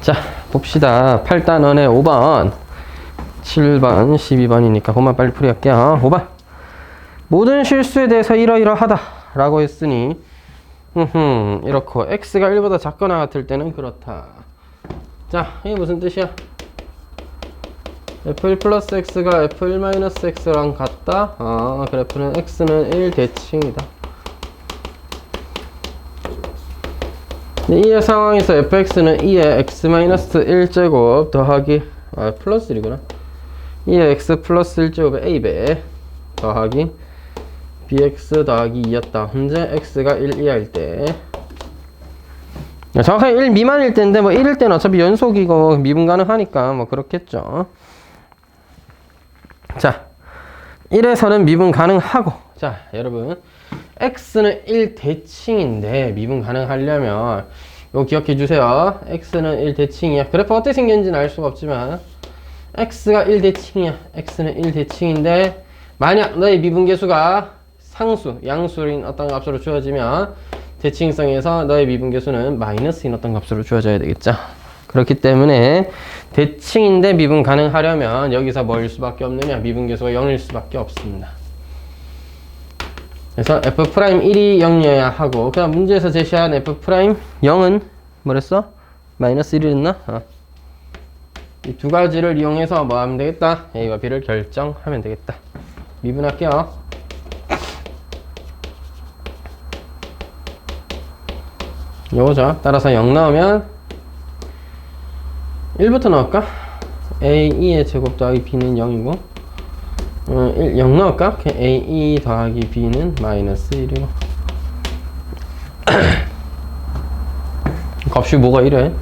자, 봅시다. 8단원의 5번, 7번, 12번이니까 그만 빨리 풀이할게요. 5번. 모든 실수에 대해서 이러이러하다 라고 했으니 이렇고 x가 1보다 작거나 같을 때는 그렇다. 자, 이게 무슨 뜻이야? f1 플러스 x가 f1 마이너스 x랑 같다? 그래프는 x는 1 대칭이다. 이 상황에서 fx는 2의 x 마이너스 1제곱 더하기 플러스 1이구나. 2의 x 플러스 1제곱의 a배 더하기 bx 더하기 2였다. 현재 x가 1 이하일 때, 정확하게 1 미만일 때인데 뭐 1일 때는 어차피 연속이고 미분 가능하니까 뭐 그렇겠죠. 자, 1에서는 미분 가능하고, 자 여러분 x는 1 대칭인데 미분 가능하려면 이거 기억해 주세요. x는 1 대칭이야. 그래프 어떻게 생겼는지는 알 수가 없지만 x가 1 대칭이야. x는 1 대칭인데 만약 너의 미분계수가 상수, 양수인 어떤 값으로 주어지면 대칭성에서 너의 미분계수는 마이너스인 어떤 값으로 주어져야 되겠죠. 그렇기 때문에 대칭인데 미분 가능하려면 여기서 뭐일 수밖에 없느냐? 미분계수가 0일 수밖에 없습니다. 그래서 f'1이 0이어야 하고, 그 다음 문제에서 제시한 f'0은 뭐랬어? 마이너스 1이랬나? 이 두 가지를 이용해서 뭐 하면 되겠다? a와 b를 결정하면 되겠다. 미분할게요. 요거죠. 따라서 0 나오면 1부터 넣을까? a2의 제곱 더하기 b는 0이고 0 넣을까? a2 더하기 b는 마이너스 1이고 값이 뭐가 이래?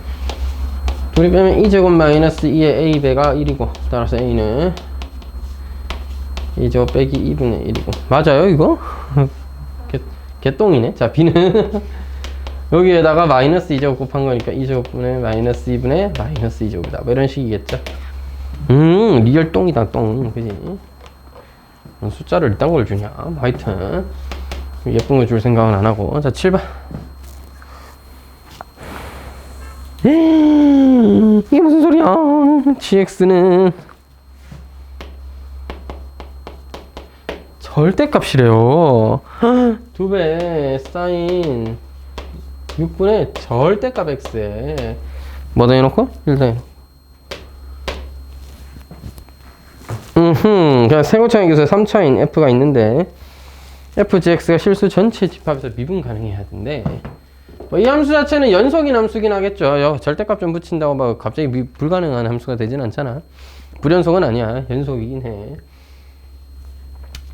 둘이 빼면 2제곱 마이너스 2의 a배가 1이고 따라서 a는 2제곱 빼기 2분의 1이고 맞아요 이거? 개똥이네. 자, b는 여기에다가 마이너스 2제곱 곱한 거니까 2제곱분의 마이너스 2분의 마이너스 2제곱이다. 뭐 이런 식이겠죠. 리얼 똥이다, 똥. 그지? 숫자를 이딴 걸 주냐. 하여튼 예쁜 거 줄 생각은 안 하고. 자, 7번. 이게 무슨 소리야. gx는 절대값이래요. 2배 사인 6분의 절대값 x에 뭐 더해놓고? 1 더해놓고 그냥 세고차원 기수의 3차인 f가 있는데 fgx가 실수 전체 집합에서 미분 가능해야 되는데 뭐 이 함수 자체는 연속인 함수긴 하겠죠. 절대값 좀 붙인다고 막 갑자기 불가능한 함수가 되진 않잖아. 불연속은 아니야. 연속이긴 해.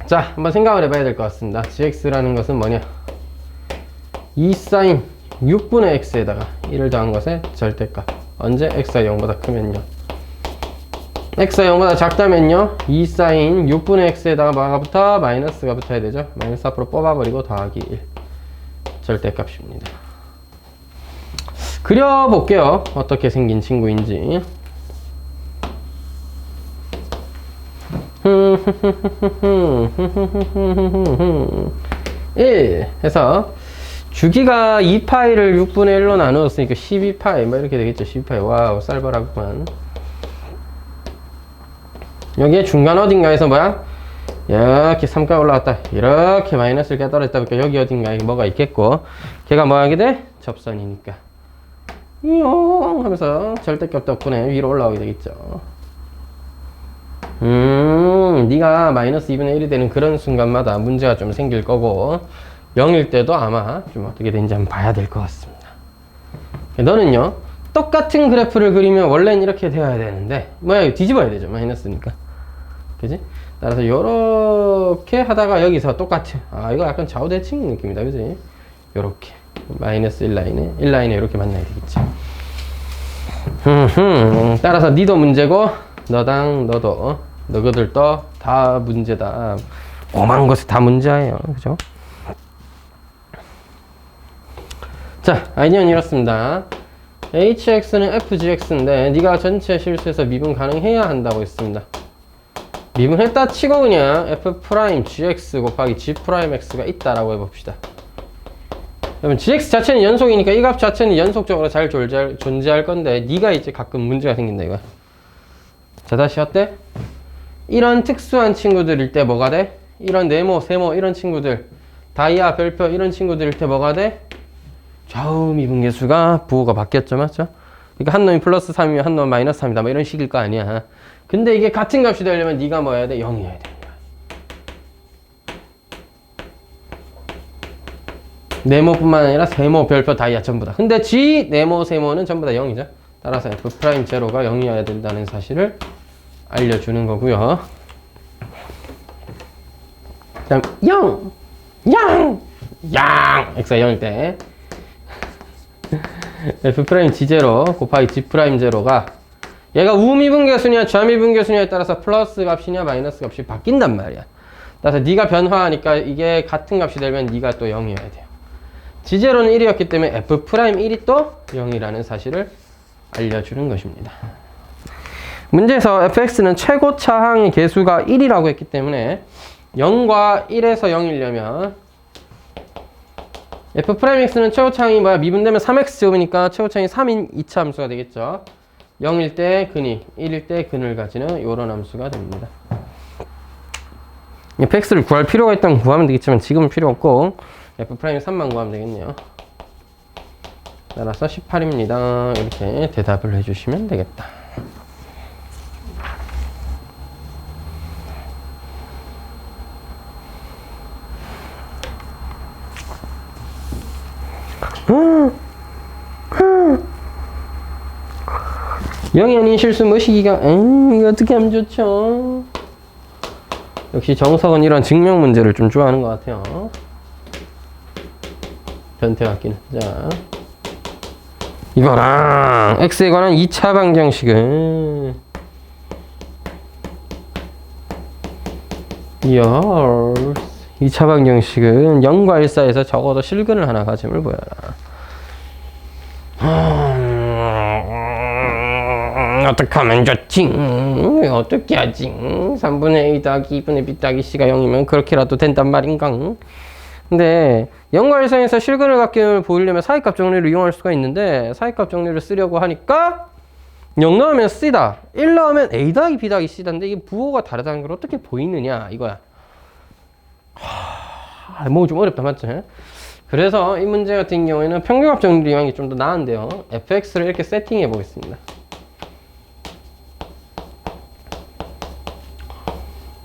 자, 한번 생각을 해봐야 될 것 같습니다. gx라는 것은 뭐냐? 2sin 6분의 x에다가 1을 더한 것의 절대값. 언제? x가 0보다 크면요. x가 0보다 작다면요. 2sin 6분의 x에다가 뭐가 붙어? 마이너스가 붙어야 되죠. 마이너스 앞으로 뽑아버리고 더하기 1. 절대값입니다. 그려볼게요. 어떻게 생긴 친구인지. 1 해서 주기가 2파이를 6분의 1로 나누었으니까 12파이 뭐 이렇게 되겠죠. 12파이. 와우, 쌀벌하구만. 여기에 중간 어딘가에서 뭐야? 이렇게 3가 올라갔다. 이렇게 마이너스를 깨달았다 보니까 여기 어딘가에 뭐가 있겠고, 걔가 뭐 하게 돼? 접선이니까 이용 하면서 절대값 덕분에 위로 올라오게 되겠죠. 네가 마이너스 2분의 1이 되는 그런 순간마다 문제가 좀 생길 거고 0일 때도 아마 좀 어떻게 되는지 한번 봐야 될 것 같습니다. 너는요, 똑같은 그래프를 그리면 원래는 이렇게 되어야 되는데 뭐야, 뒤집어야 되죠. 마이너스니까. 그지? 따라서 요렇게 하다가 여기서 똑같은, 이거 약간 좌우대칭 느낌이다. 그지? 요렇게 마이너스 1라인에 1라인에 이렇게 만나야 되겠지. 따라서 니도 문제고 너당 너도 너희들도 다 문제다. 오만 것이 다 문제예요. 그죠? 자, 아이디어는 이렇습니다. hx는 fgx인데 네가 전체 실수에서 미분 가능해야 한다고 했습니다. 미분했다 치고 그냥 f' gx 곱하기 g' x가 있다라고 해봅시다. 그러면 gx 자체는 연속이니까 이 값 자체는 연속적으로 잘 존재할 건데 네가 이제 가끔 문제가 생긴다 이거야. 자, 다시 어때? 이런 특수한 친구들일 때 뭐가 돼? 이런 네모, 세모 이런 친구들, 다이아, 별표 이런 친구들일 때 뭐가 돼? 좌우 미분계수가 부호가 바뀌었죠, 맞죠? 그러니까 한 놈이 플러스 3이면 한 놈은 마이너스 3이다 뭐 이런 식일 거 아니야. 근데 이게 같은 값이 되려면 네가 뭐 해야 돼? 0이어야 돼. 네모뿐만 아니라 세모, 별표, 다이아 전부 다. 근데 G, 네모, 세모는 전부 다 0이죠. 따라서 F'제로가 0이어야 된다는 사실을 알려주는 거고요. 다음 0! 0! 0! X가 0일 때 F'G0 곱하기 G'0가 얘가 우미분계수냐 좌미분계수냐에 따라서 플러스 값이냐 마이너스 값이 바뀐단 말이야. 따라서 네가 변화하니까 이게 같은 값이 되면 네가 또 0이어야 돼요. G0는 1이었기 때문에 F'1이 또 0이라는 사실을 알려주는 것입니다. 문제에서 fx는 최고 차항의 계수가 1이라고 했기 때문에 0과 1에서 0이려면 f'x는 최고 차항이 뭐야? 미분되면 3x제곱이니까 최고 차항이 3인 2차 함수가 되겠죠. 0일 때 근이, 1일 때 근을 가지는 이런 함수가 됩니다. fx를 구할 필요가 있다면 구하면 되겠지만 지금은 필요 없고 f'이 3만 구하면 되겠네요. 따라서 18입니다. 이렇게 대답을 해주시면 되겠다. 영이 아닌 실수 뭐시기가 이거 어떻게 하면 좋죠? 역시 정석은 이런 증명 문제를 좀 좋아하는 것 같아요. 변태 같기는. 자, 이거랑 x에 관한 2차 방정식은 2차 방정식은 0과 1 사이에서 적어도 실근을 하나 가짐을 보여라. 어떻게 하면 좋지? 어떻게 하지? 3분의 a 더하기 2분의 b 더하기 c가 0이면 그렇게라도 된단 말인가? 근데 0과 1 사이에서 실근을 갖게 보이려면 사이값 정리를 이용할 수가 있는데 사이값 정리를 쓰려고 하니까 0 넣으면 c다, 1 넣으면 a 더하기 b 더하기 c다인데 이게 부호가 다르다는 걸 어떻게 보이느냐 이거야. 뭐 좀 어렵다 맞죠? 그래서 이 문제 같은 경우에는 평균값 정리를 이용하는 게 좀 더 나은데요. fx를 이렇게 세팅해 보겠습니다.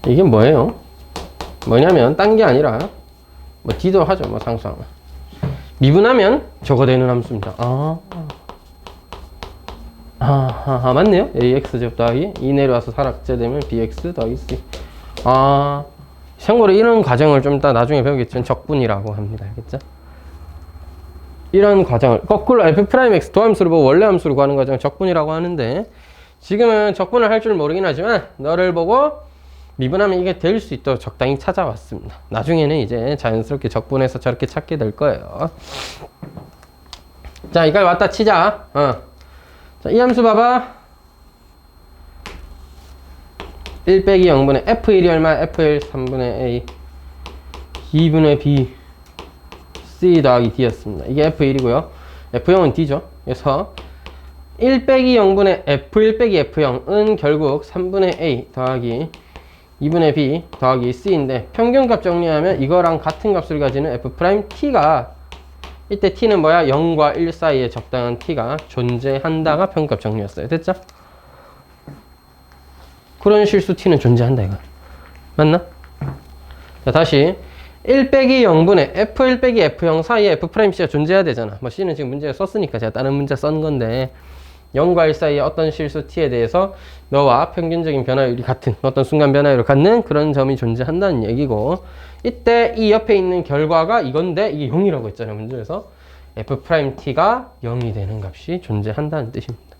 이게 뭐예요? 뭐냐면 딴 게 아니라 뭐 d도 하죠. 뭐 상수항 미분하면 저거 되는 함수입니다. 맞네요. ax 제곱 더하기 2 내려와서 사락제되면 bx 더하기 c. 참고로 이런 과정을 좀 이따 나중에 배우겠지만 적분이라고 합니다. 알겠죠? 이런 과정을 거꾸로 f'x 도함수를 보고 원래 함수를 구하는 과정을 적분이라고 하는데 지금은 적분을 할 줄 모르긴 하지만 너를 보고 미분하면 이게 될 수 있도록 적당히 찾아왔습니다. 나중에는 이제 자연스럽게 적분해서 저렇게 찾게 될 거예요. 자, 이걸 왔다 치자. 자, 이 함수 봐봐. 1 빼기 0분의 f1이 얼마야? f1 3분의 a 2분의 b c 더하기 d였습니다. 이게 f1이고요. f0은 d죠. 그래서 1 빼기 0분의 f1 빼기 f0은 결국 3분의 a 더하기 2분의 b 더하기 c인데 평균값 정리하면 이거랑 같은 값을 가지는 f't가 이때 t는 뭐야? 0과 1 사이에 적당한 t가 존재한다가 평균값 정리였어요. 됐죠? 그런 실수 t는 존재한다 이거. 맞나? 자, 다시 1 빼기 0분의 f1 빼기 f0 사이에 f'c가 존재해야 되잖아. 뭐 c는 지금 문제에 썼으니까 제가 다른 문제 쓴 건데 0과 1 사이에 어떤 실수 t에 대해서 너와 평균적인 변화율이 같은 어떤 순간 변화율을 갖는 그런 점이 존재한다는 얘기고 이때 이 옆에 있는 결과가 이건데 이게 0이라고 했잖아요. 문제에서 f't가 0이 되는 값이 존재한다는 뜻입니다.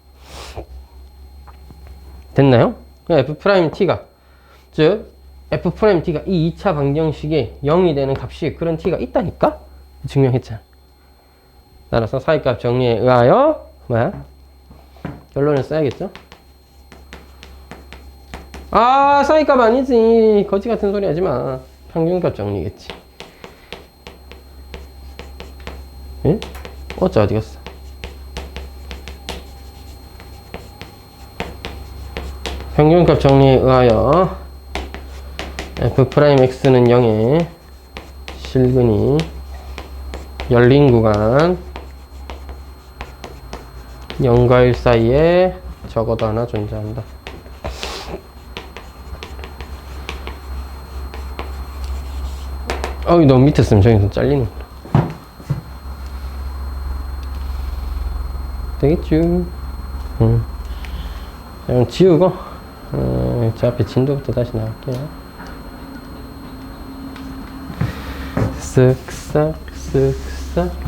됐나요? f't가 즉 f't가 이 2차 방정식에 0이 되는 값이 그런 t가 있다니까? 증명했잖아. 따라서 사이값 정리에 의하여 뭐야? 결론을 써야겠죠? 사이값 아니지. 거지 같은 소리 하지 마. 평균값 정리겠지. 예? 어째 어디 갔어? 평균값 정리에 의하여 f'x는 0에 실근이 열린 구간 0과 1 사이에 적어도 하나 존재한다. 너무 밑에 쓰면 저기서 잘리는. 되겠죠. 그럼 지우고, 저 앞에 진도부터 다시 나갈게요. 쓱싹, 쓱싹.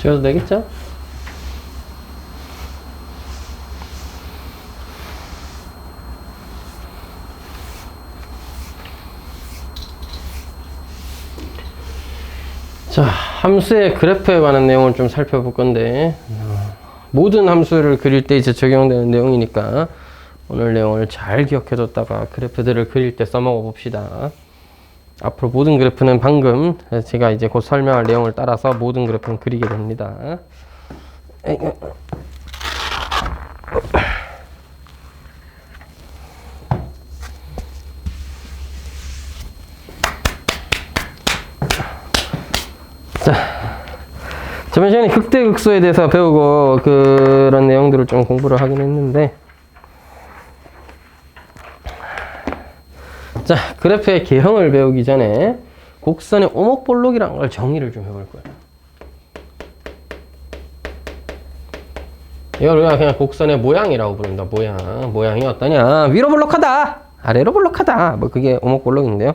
지워도 되겠죠? 자, 함수의 그래프에 관한 내용을 좀 살펴볼 건데, 모든 함수를 그릴 때 이제 적용되는 내용이니까 오늘 내용을 잘 기억해뒀다가 그래프들을 그릴 때 써먹어 봅시다. 앞으로 모든 그래프는 방금 제가 이제 곧 설명할 내용을 따라서 모든 그래프는 그리게 됩니다. 자, 저번 시간에 극대극소에 대해서 배우고 그런 내용들을 좀 공부를 하긴 했는데, 자, 그래프의 개형을 배우기 전에 곡선의 오목볼록이라는 걸 정의를 좀 해볼 거예요. 이걸 우리가 그냥 곡선의 모양이라고 부른다. 모양이 어떠냐? 위로 볼록하다, 아래로 볼록하다. 뭐 그게 오목볼록인데요.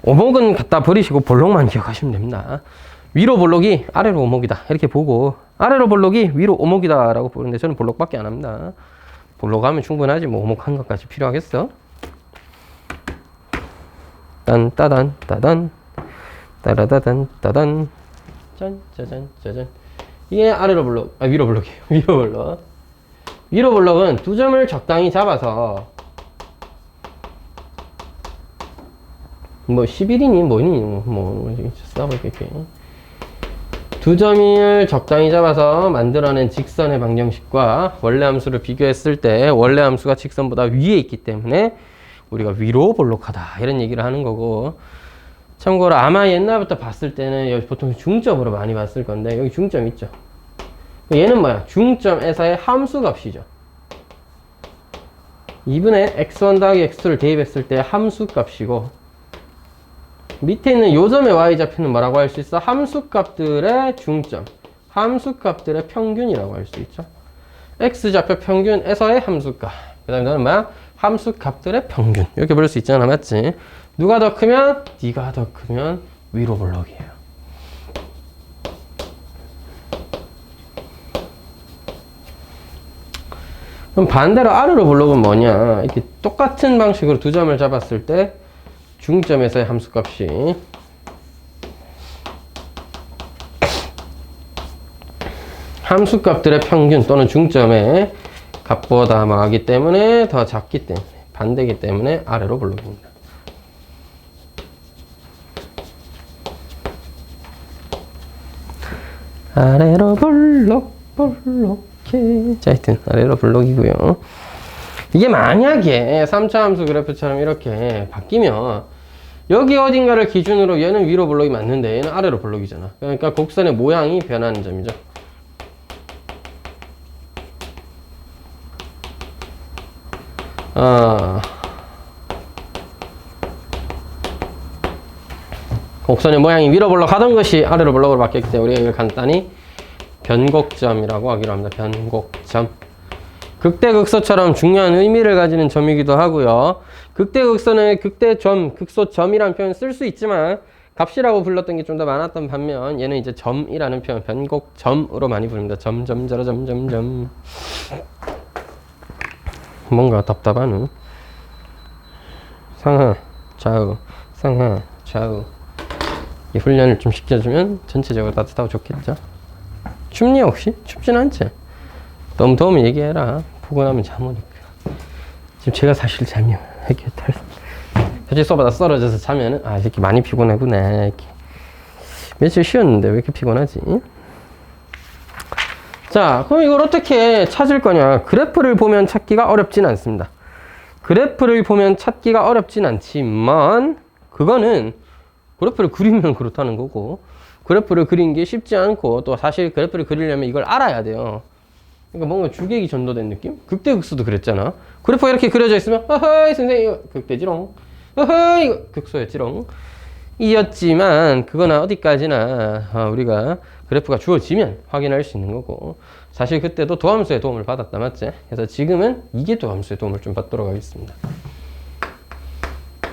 오목은 갖다 버리시고 볼록만 기억하시면 됩니다. 위로 볼록이 아래로 오목이다 이렇게 보고, 아래로 볼록이 위로 오목이다 라고 보는데, 저는 볼록밖에 안 합니다. 볼록하면 충분하지 뭐 오목한 것까지 필요하겠어? 딴 따단 따단 따라다단 따단 짠 짜잔 짜잔. 이게 아래로 볼록, 위로 볼록이에요. 위로 볼록. 위로 볼록은 두 점을 적당히 잡아서 뭐 11이니 뭐니 뭐 써볼게. 두 점을 적당히 잡아서 만들어낸 직선의 방정식과 원래 함수를 비교했을 때 원래 함수가 직선보다 위에 있기 때문에 우리가 위로 볼록하다 이런 얘기를 하는 거고, 참고로 아마 옛날부터 봤을 때는 여기 보통 중점으로 많이 봤을 건데, 여기 중점 있죠. 얘는 뭐야? 중점에서의 함수값이죠. 2분의 x1 더하기 x2를 대입했을 때 함수값이고, 밑에 있는 요 점의 y좌표는 뭐라고 할 수 있어? 함수값들의 중점, 함수값들의 평균이라고 할 수 있죠. x좌표 평균에서의 함수값. 그 다음에 너는 뭐야? 함수값들의 평균. 이렇게 부를 수 있잖아, 맞지? 누가 더 크면? 네가 더 크면 위로 볼록이에요. 그럼 반대로 아래로 볼록은 뭐냐? 이렇게 똑같은 방식으로 두 점을 잡았을 때 중점에서의 함수값이 함수값들의 평균 또는 중점의 값보다 마하기 때문에 더 작기 때문에, 반대이기 때문에 아래로 볼록입니다. 아래로 볼록 볼록해. 자, 하여튼 아래로 볼록이고요. 이게 만약에 3차 함수 그래프처럼 이렇게 바뀌면 여기 어딘가를 기준으로 얘는 위로 볼록이 맞는데 얘는 아래로 볼록이잖아. 그러니까 곡선의 모양이 변하는 점이죠. 곡선의 모양이 위로 볼록 하던 것이 아래로 볼록으로 바뀌었기 때문에 우리가 이걸 간단히 변곡점이라고 하기로 합니다. 변곡점. 극대극소처럼 중요한 의미를 가지는 점이기도 하고요. 극대극소는 극대점, 극소점이라는 표현을 쓸 수 있지만 값이라고 불렀던 게 좀 더 많았던 반면 얘는 이제 점이라는 표현, 변곡점으로 많이 부릅니다. 점점점 뭔가 답답한 후 상하 좌우 상하 좌우 이 훈련을 좀 시켜주면 전체적으로 따뜻하고 좋겠죠. 춥니 혹시? 춥진 않지? 너무 더우면 얘기해라. 포근하면 잠 오니까. 지금 제가 사실 잠이 이렇게 사실 쏘바다 떨어져서 자면은 아 이렇게 많이 피곤하구나 이렇게. 며칠 쉬었는데 왜 이렇게 피곤하지? 자, 그럼 이걸 어떻게 찾을 거냐? 그래프를 보면 찾기가 어렵진 않습니다. 그래프를 보면 찾기가 어렵진 않지만 그거는 그래프를 그리면 그렇다는 거고, 그래프를 그린 게 쉽지 않고, 또 사실 그래프를 그리려면 이걸 알아야 돼요. 그러니까 뭔가 주객이 전도된 느낌? 극대극소도 그랬잖아. 그래프가 이렇게 그려져 있으면 허허이 선생님 이거 극대지롱, 허허이 이거 극소였지롱 이었지만 그거나 어디까지나 우리가 그래프가 주어지면 확인할 수 있는 거고, 사실 그때도 도함수의 도움을 받았다 맞지? 그래서 지금은 이계 도함수의 도움을 좀 받도록 하겠습니다.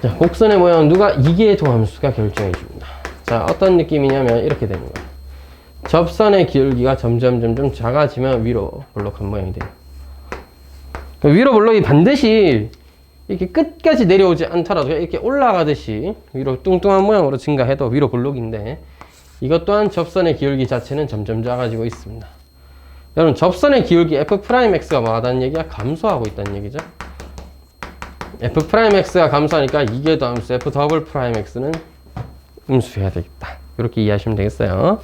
자, 곡선의 모양은 누가? 이계 도함수가 결정해 줍니다. 자, 어떤 느낌이냐면 이렇게 되는 거예요. 접선의 기울기가 점점 작아지면 위로 볼록한 모양이 돼요. 위로 볼록이 반드시 이렇게 끝까지 내려오지 않더라도 이렇게 올라가듯이 위로 뚱뚱한 모양으로 증가해도 위로 볼록인데, 이것 또한 접선의 기울기 자체는 점점 작아지고 있습니다. 여러분, 접선의 기울기 f'x가 뭐하다는 얘기야? 감소하고 있다는 얘기죠. f'x가 감소하니까 이게 더함수 f'x는 음수해야 되겠다. 이렇게 이해하시면 되겠어요.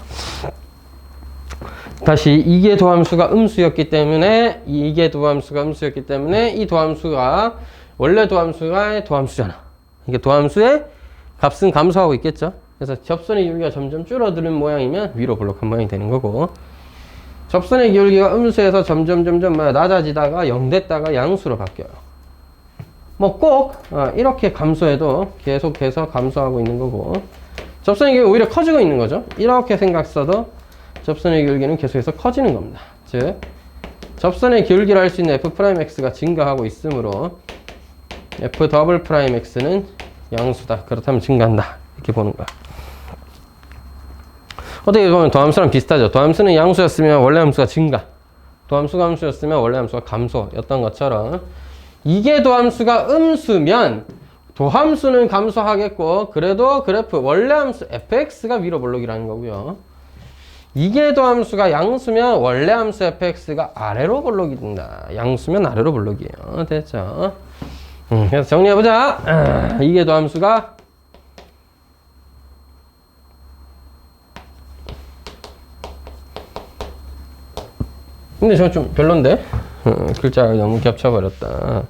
다시 이게 도함수가 음수였기 때문에 이게 도함수가 음수였기 때문에 이 도함수가 원래 도함수가 도함수잖아. 이게 도함수의 값은 감소하고 있겠죠. 그래서 접선의 기울기가 점점 줄어드는 모양이면 위로 볼록한 모양이 되는 거고, 접선의 기울기가 음수에서 점점 낮아지다가 0 됐다가 양수로 바뀌어요. 뭐 꼭 이렇게 감소해도 계속해서 감소하고 있는 거고, 접선의 기울기가 오히려 커지고 있는 거죠. 이렇게 생각 써도 접선의 기울기는 계속해서 커지는 겁니다. 즉 접선의 기울기를 할 수 있는 f'x가 증가하고 있으므로 f'x는 양수다. 그렇다면 증가한다. 이렇게 보는 거야. 어떻게 보면 도함수랑 비슷하죠. 도함수는 양수였으면 원래 함수가 증가, 도함수가 함수였으면 원래 함수가 감소였던 것처럼 이게 도함수가 음수면 도함수는 감소하겠고, 그래도 그래프 원래 함수 fx가 위로 볼록이라는 거고요. 이게 도함수가 양수면 원래 함수 fx가 아래로 볼록이 된다. 양수면 아래로 볼록이에요. 됐죠? 그래서 정리해보자. 이게 도함수가 근데 저 좀 별론데? 글자가 너무 겹쳐버렸다.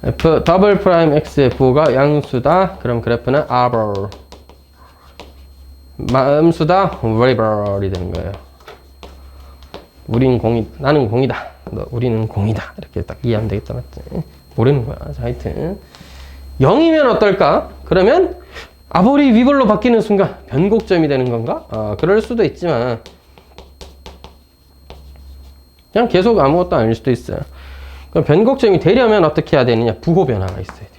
f'xf가 양수다. 그럼 그래프는 arbor. 음수다. variable이 되는 거예요. 나는 공이다. 우리는 공이다. 이렇게 딱 이해하면 되겠다. 맞지? 모르는 거야. 자, 하여튼 0이면 어떨까? 그러면 아볼이 위볼로 바뀌는 순간 변곡점이 되는 건가? 그럴 수도 있지만 그냥 계속 아무것도 아닐 수도 있어요. 그럼 변곡점이 되려면 어떻게 해야 되느냐? 부호 변화가 있어야 됩니다.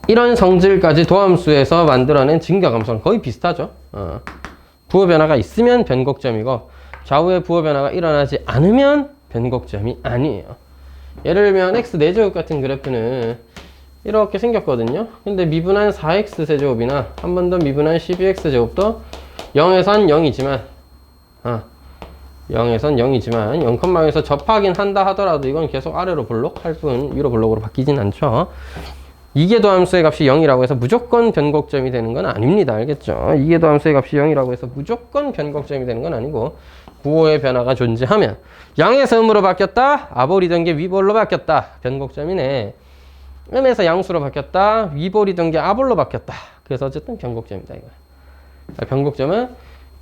이런 성질까지 도함수에서 만들어낸 증가감소랑 거의 비슷하죠. 부호 변화가 있으면 변곡점이고, 좌우의 부호 변화가 일어나지 않으면 변곡점이 아니에요. 예를 들면 x 4제곱 같은 그래프는 이렇게 생겼거든요. 근데 미분한 4x 세제곱이나 한 번 더 미분한 12x 제곱도 0에선 0이지만 0,0에서 접하긴 한다 하더라도 이건 계속 아래로 볼록할 뿐 위로 볼록으로 바뀌진 않죠. 이계도 함수의 값이 0이라고 해서 무조건 변곡점이 되는 건 아닙니다. 알겠죠? 이계도 함수의 값이 0이라고 해서 무조건 변곡점이 되는 건 아니고, 부호의 변화가 존재하면 양에서 음으로 바뀌었다. 아볼이던 게 위볼로 바뀌었다. 변곡점이네. 음에서 양수로 바뀌었다. 위볼이던 게 아볼로 바뀌었다. 그래서 어쨌든 변곡점이다 이거야. 변곡점은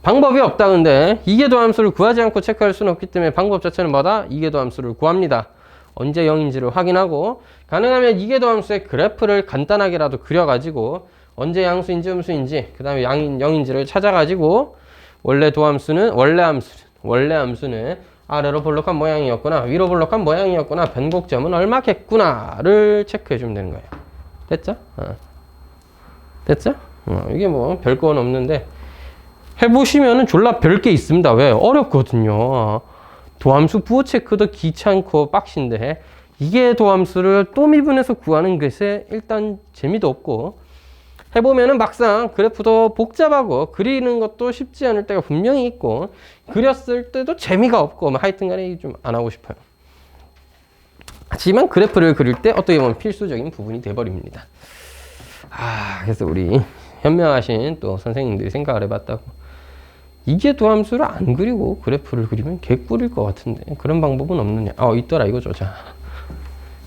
방법이 없다. 근데 이계도 함수를 구하지 않고 체크할 수는 없기 때문에 방법 자체는 뭐다? 이계도 함수를 구합니다. 언제 0인지를 확인하고, 가능하면 이계도 함수의 그래프를 간단하게라도 그려가지고 언제 양수인지 음수인지, 그 다음에 양인 0인지를 찾아가지고 원래 함수는 아래로 볼록한 모양이었구나, 위로 볼록한 모양이었구나, 변곡점은 얼마겠구나를 체크해 주면 되는 거예요. 됐죠? 됐죠? 이게 뭐 별건 없는데 해보시면은 졸라 별게 있습니다. 왜? 어렵거든요. 도함수 부호 체크도 귀찮고 빡신데 이게 도함수를 또 미분해서 구하는 것에 일단 재미도 없고, 해보면은 막상 그래프도 복잡하고 그리는 것도 쉽지 않을 때가 분명히 있고, 그렸을 때도 재미가 없고, 뭐 하여튼 간에 좀 안 하고 싶어요. 하지만 그래프를 그릴 때 어떻게 보면 필수적인 부분이 돼버립니다. 그래서 우리 현명하신 또 선생님들이 생각을 해봤다고, 이게 도함수를 안 그리고 그래프를 그리면 개꿀일 것 같은데 그런 방법은 없느냐. 있더라 이거죠. 자,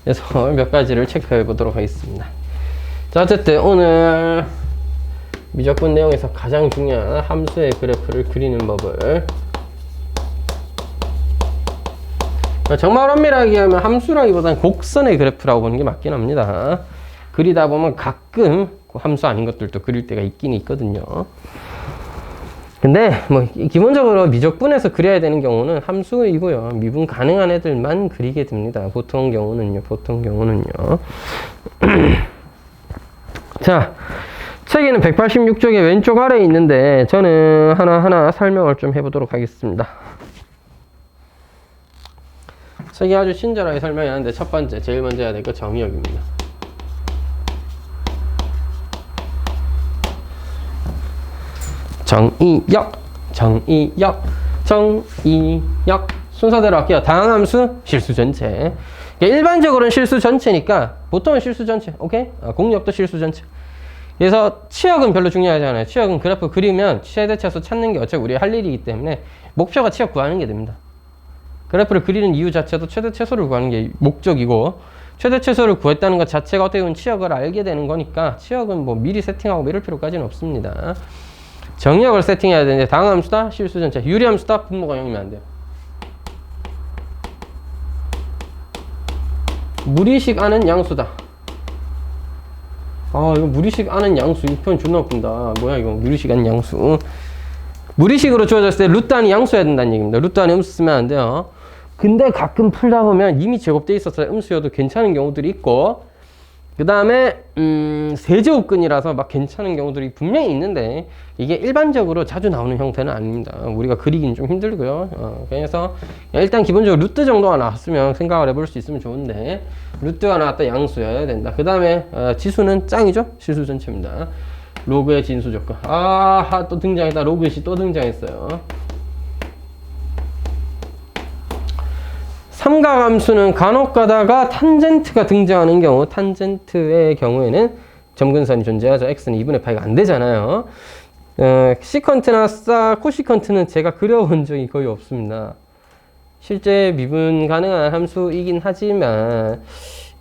그래서 몇 가지를 체크해 보도록 하겠습니다. 자, 어쨌든 오늘 미적분 내용에서 가장 중요한 함수의 그래프를 그리는 법을, 정말 엄밀하게 하면 함수라기보다는 곡선의 그래프라고 보는 게 맞긴 합니다. 그리다 보면 가끔 함수 아닌 것들도 그릴 때가 있긴 있거든요. 근데 뭐 기본적으로 미적분에서 그려야 되는 경우는 함수이고요, 미분 가능한 애들만 그리게 됩니다. 보통 경우는요. 자, 책에는 186쪽의 왼쪽 아래에 있는데 저는 하나하나 설명을 좀 해보도록 하겠습니다. 책이 아주 친절하게 설명이 하는데, 첫 번째 제일 먼저 해야 될 거 정의역입니다. 정의역 순서대로 할게요. 다항함수, 실수 전체. 일반적으로는 실수 전체니까 보통은 실수 전체. 오케이? 공역도 실수 전체. 그래서 치역은 별로 중요하지 않아요. 치역은 그래프 그리면 최대 최소 찾는 게 어차피 우리 할 일이기 때문에 목표가 치역 구하는 게 됩니다. 그래프를 그리는 이유 자체도 최대 최소를 구하는 게 목적이고, 최대 최소를 구했다는 것 자체가 어떻게 보면 치역을 알게 되는 거니까 치역은 뭐 미리 세팅하고 이럴 필요까지는 없습니다. 정의역을 세팅해야 되는데, 다항함수다, 실수 전체, 유리함수다, 분모가 0이면 안 돼요. 무리식 아는 양수다. 이거 무리식 아는 양수, 이 표현 존나 웃긴다. 뭐야 이거, 무리식 아는 양수. 무리식으로 주어졌을 때 루트안이 양수여야 된다는 얘기입니다. 루트안에 음수 쓰면 안 돼요. 근데 가끔 풀다 보면 이미 제곱되어 있어서 음수여도 괜찮은 경우들이 있고, 그 다음에 세제곱근이라서 막 괜찮은 경우들이 분명히 있는데, 이게 일반적으로 자주 나오는 형태는 아닙니다. 우리가 그리기는 좀 힘들고요. 그래서 일단 기본적으로 루트 정도가 나왔으면 생각을 해볼 수 있으면 좋은데, 루트가 나왔다 양수여야 된다. 그 다음에 지수는 짱이죠. 실수 전체입니다. 로그의 진수 조건. 또 등장했다. 로그시 또 등장했어요. 삼각함수는 간혹 가다가 탄젠트가 등장하는 경우, 탄젠트의 경우에는 점근선이 존재하죠. x는 2분의 파이가 안 되잖아요. 시컨트나 코시컨트는 제가 그려본 적이 거의 없습니다. 실제 미분 가능한 함수이긴 하지만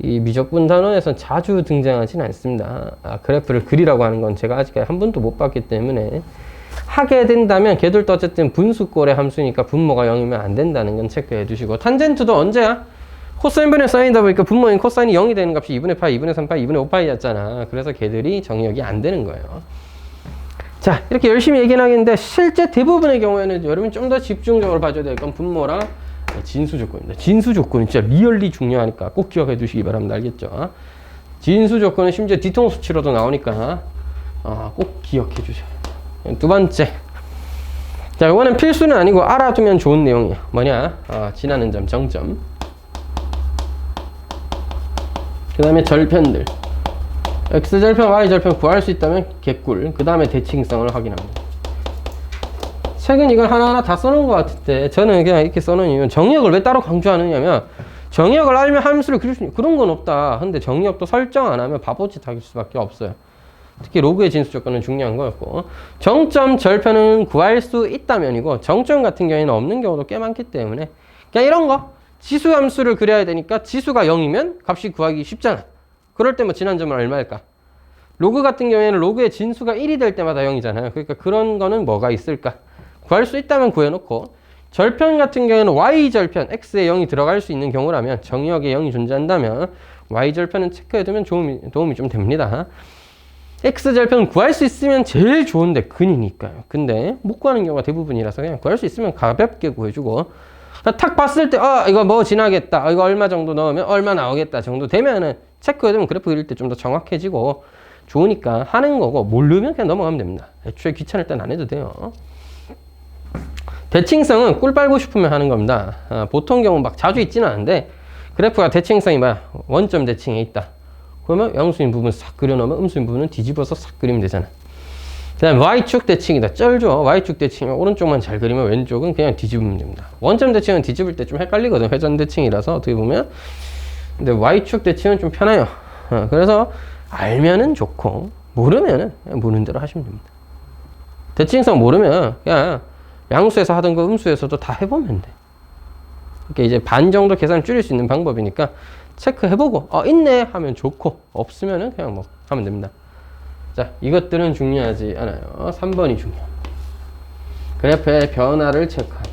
이 미적분 단원에서는 자주 등장하진 않습니다. 그래프를 그리라고 하는 건 제가 아직까지 한 번도 못 봤기 때문에, 하게 된다면 걔들도 어쨌든 분수꼴의 함수니까 분모가 0이면 안 된다는 건 체크해 두시고, 탄젠트도 언제야? 코사인분의 사인이다 보니까 분모인 코사인이 0이 되는 값이 2분의 파이, 2분의 3파이, 2분의 5파이였잖아. 그래서 걔들이 정의역이 안 되는 거예요. 자, 이렇게 열심히 얘기는 하겠는데, 실제 대부분의 경우에는 여러분이 좀 더 집중적으로 봐줘야 될 건 분모랑 진수 조건입니다. 진수 조건은 진짜 리얼리 중요하니까 꼭 기억해 두시기 바랍니다. 알겠죠? 진수 조건은 심지어 뒤통수 치료도 나오니까 꼭 기억해 주셔요. 두 번째, 자, 이거는 필수는 아니고 알아두면 좋은 내용이에요. 뭐냐? 지나는 점, 정점. 그 다음에 절편들. x절편, y절편 구할 수 있다면 개꿀. 그 다음에 대칭성을 확인합니다. 책은 이걸 하나하나 다 써놓은 것 같은데, 저는 그냥 이렇게 써놓은 이유는, 정의역을 왜 따로 강조하느냐면, 정의역을 알면 함수를 그릴 수 있는 그런 건 없다. 근데 정의역도 설정 안 하면 바보짓 할 수밖에 없어요. 특히 로그의 진수 조건은 중요한 거였고, 정점 절편은 구할 수 있다면이고, 정점 같은 경우에는 없는 경우도 꽤 많기 때문에, 그냥 이런 거 지수 함수를 그려야 되니까 지수가 0이면 값이 구하기 쉽잖아. 그럴 때 뭐 지난 점은 얼마일까? 로그 같은 경우에는 로그의 진수가 1이 될 때마다 0이잖아요. 그러니까 그런 거는 뭐가 있을까? 구할 수 있다면 구해놓고, 절편 같은 경우에는 y절편, x에 0이 들어갈 수 있는 경우라면, 정의역에 0이 존재한다면 y절편은 체크해두면 도움이 좀 됩니다. x절편 구할 수 있으면 제일 좋은데 근이니까요. 근데 못 구하는 경우가 대부분이라서 그냥 구할 수 있으면 가볍게 구해주고, 탁 봤을 때, 이거 뭐 지나겠다. 이거 얼마 정도 넣으면 얼마 나오겠다 정도 되면은 체크해두면 그래프 그릴 때 좀 더 정확해지고 좋으니까 하는 거고, 모르면 그냥 넘어가면 됩니다. 애초에 귀찮을 땐 안 해도 돼요. 대칭성은 꿀 빨고 싶으면 하는 겁니다. 보통 경우 막 자주 있지는 않은데, 그래프가 대칭성이 뭐야? 원점 대칭에 있다. 그러면 양수인 부분 싹 그려놓으면 음수인 부분은 뒤집어서 싹 그리면 되잖아. 그 다음에 Y축 대칭이다. 쩔죠? Y축 대칭이면 오른쪽만 잘 그리면 왼쪽은 그냥 뒤집으면 됩니다. 원점 대칭은 뒤집을 때 좀 헷갈리거든. 회전 대칭이라서 어떻게 보면. 근데 Y축 대칭은 좀 편해요. 그래서 알면은 좋고 모르면은 그냥 모르는 대로 하시면 됩니다. 대칭성 모르면 그냥 양수에서 하던 거 음수에서도 다 해보면 돼. 이렇게 이제 반 정도 계산을 줄일 수 있는 방법이니까 체크해보고 있네 하면 좋고 없으면은 그냥 뭐 하면 됩니다. 자, 이것들은 중요하지 않아요. 3번이 중요합니다. 그래프의 변화를 체크한다.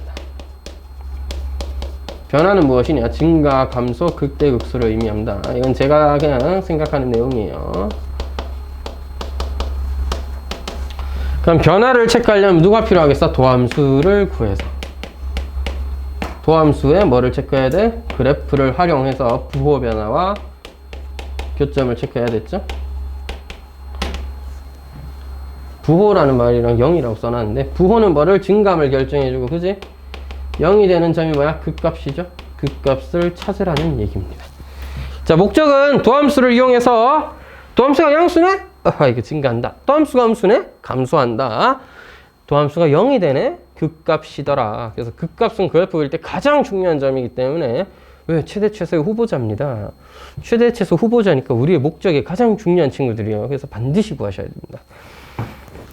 변화는 무엇이냐? 증가, 감소, 극대, 극소를 의미합니다. 이건 제가 그냥 생각하는 내용이에요. 그럼 변화를 체크하려면 누가 필요하겠어? 도함수를 구해서. 도함수에 뭐를 체크해야 돼? 그래프를 활용해서 부호 변화와 교점을 체크해야 됐죠? 부호라는 말이랑 0이라고 써놨는데, 부호는 뭐를? 증감을 결정해주고, 그지? 0이 되는 점이 뭐야? 극값이죠? 극값을 찾으라는 얘기입니다. 자, 목적은 도함수를 이용해서, 도함수가 양수네? 이거 증가한다. 도함수가 음수네? 감소한다. 도함수가 0이 되네? 극값이더라. 그래서 극값은 그래프 그릴 때 가장 중요한 점이기 때문에, 왜? 최대 최소의 후보자입니다. 최대 최소 후보자니까 우리의 목적이 가장 중요한 친구들이에요. 그래서 반드시 구하셔야 됩니다.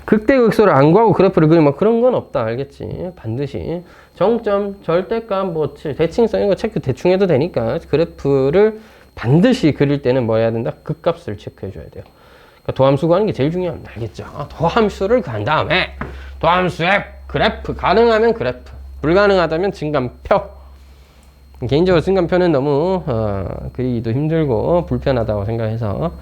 극대 극소를 안 구하고 그래프를 그리면 그런 건 없다. 알겠지? 반드시 정점, 절대값, 뭐 대칭성 이런 거 체크 대충 해도 되니까 그래프를 반드시 그릴 때는 뭐 해야 된다? 극값을 체크해 줘야 돼요. 그러니까 도함수 구하는 게 제일 중요합니다. 알겠죠? 도함수를 구한 다음에 도함수의 그래프, 가능하면 그래프, 불가능하다면 증감표. 개인적으로 증감표는 너무 그리기도 힘들고 불편하다고 생각해서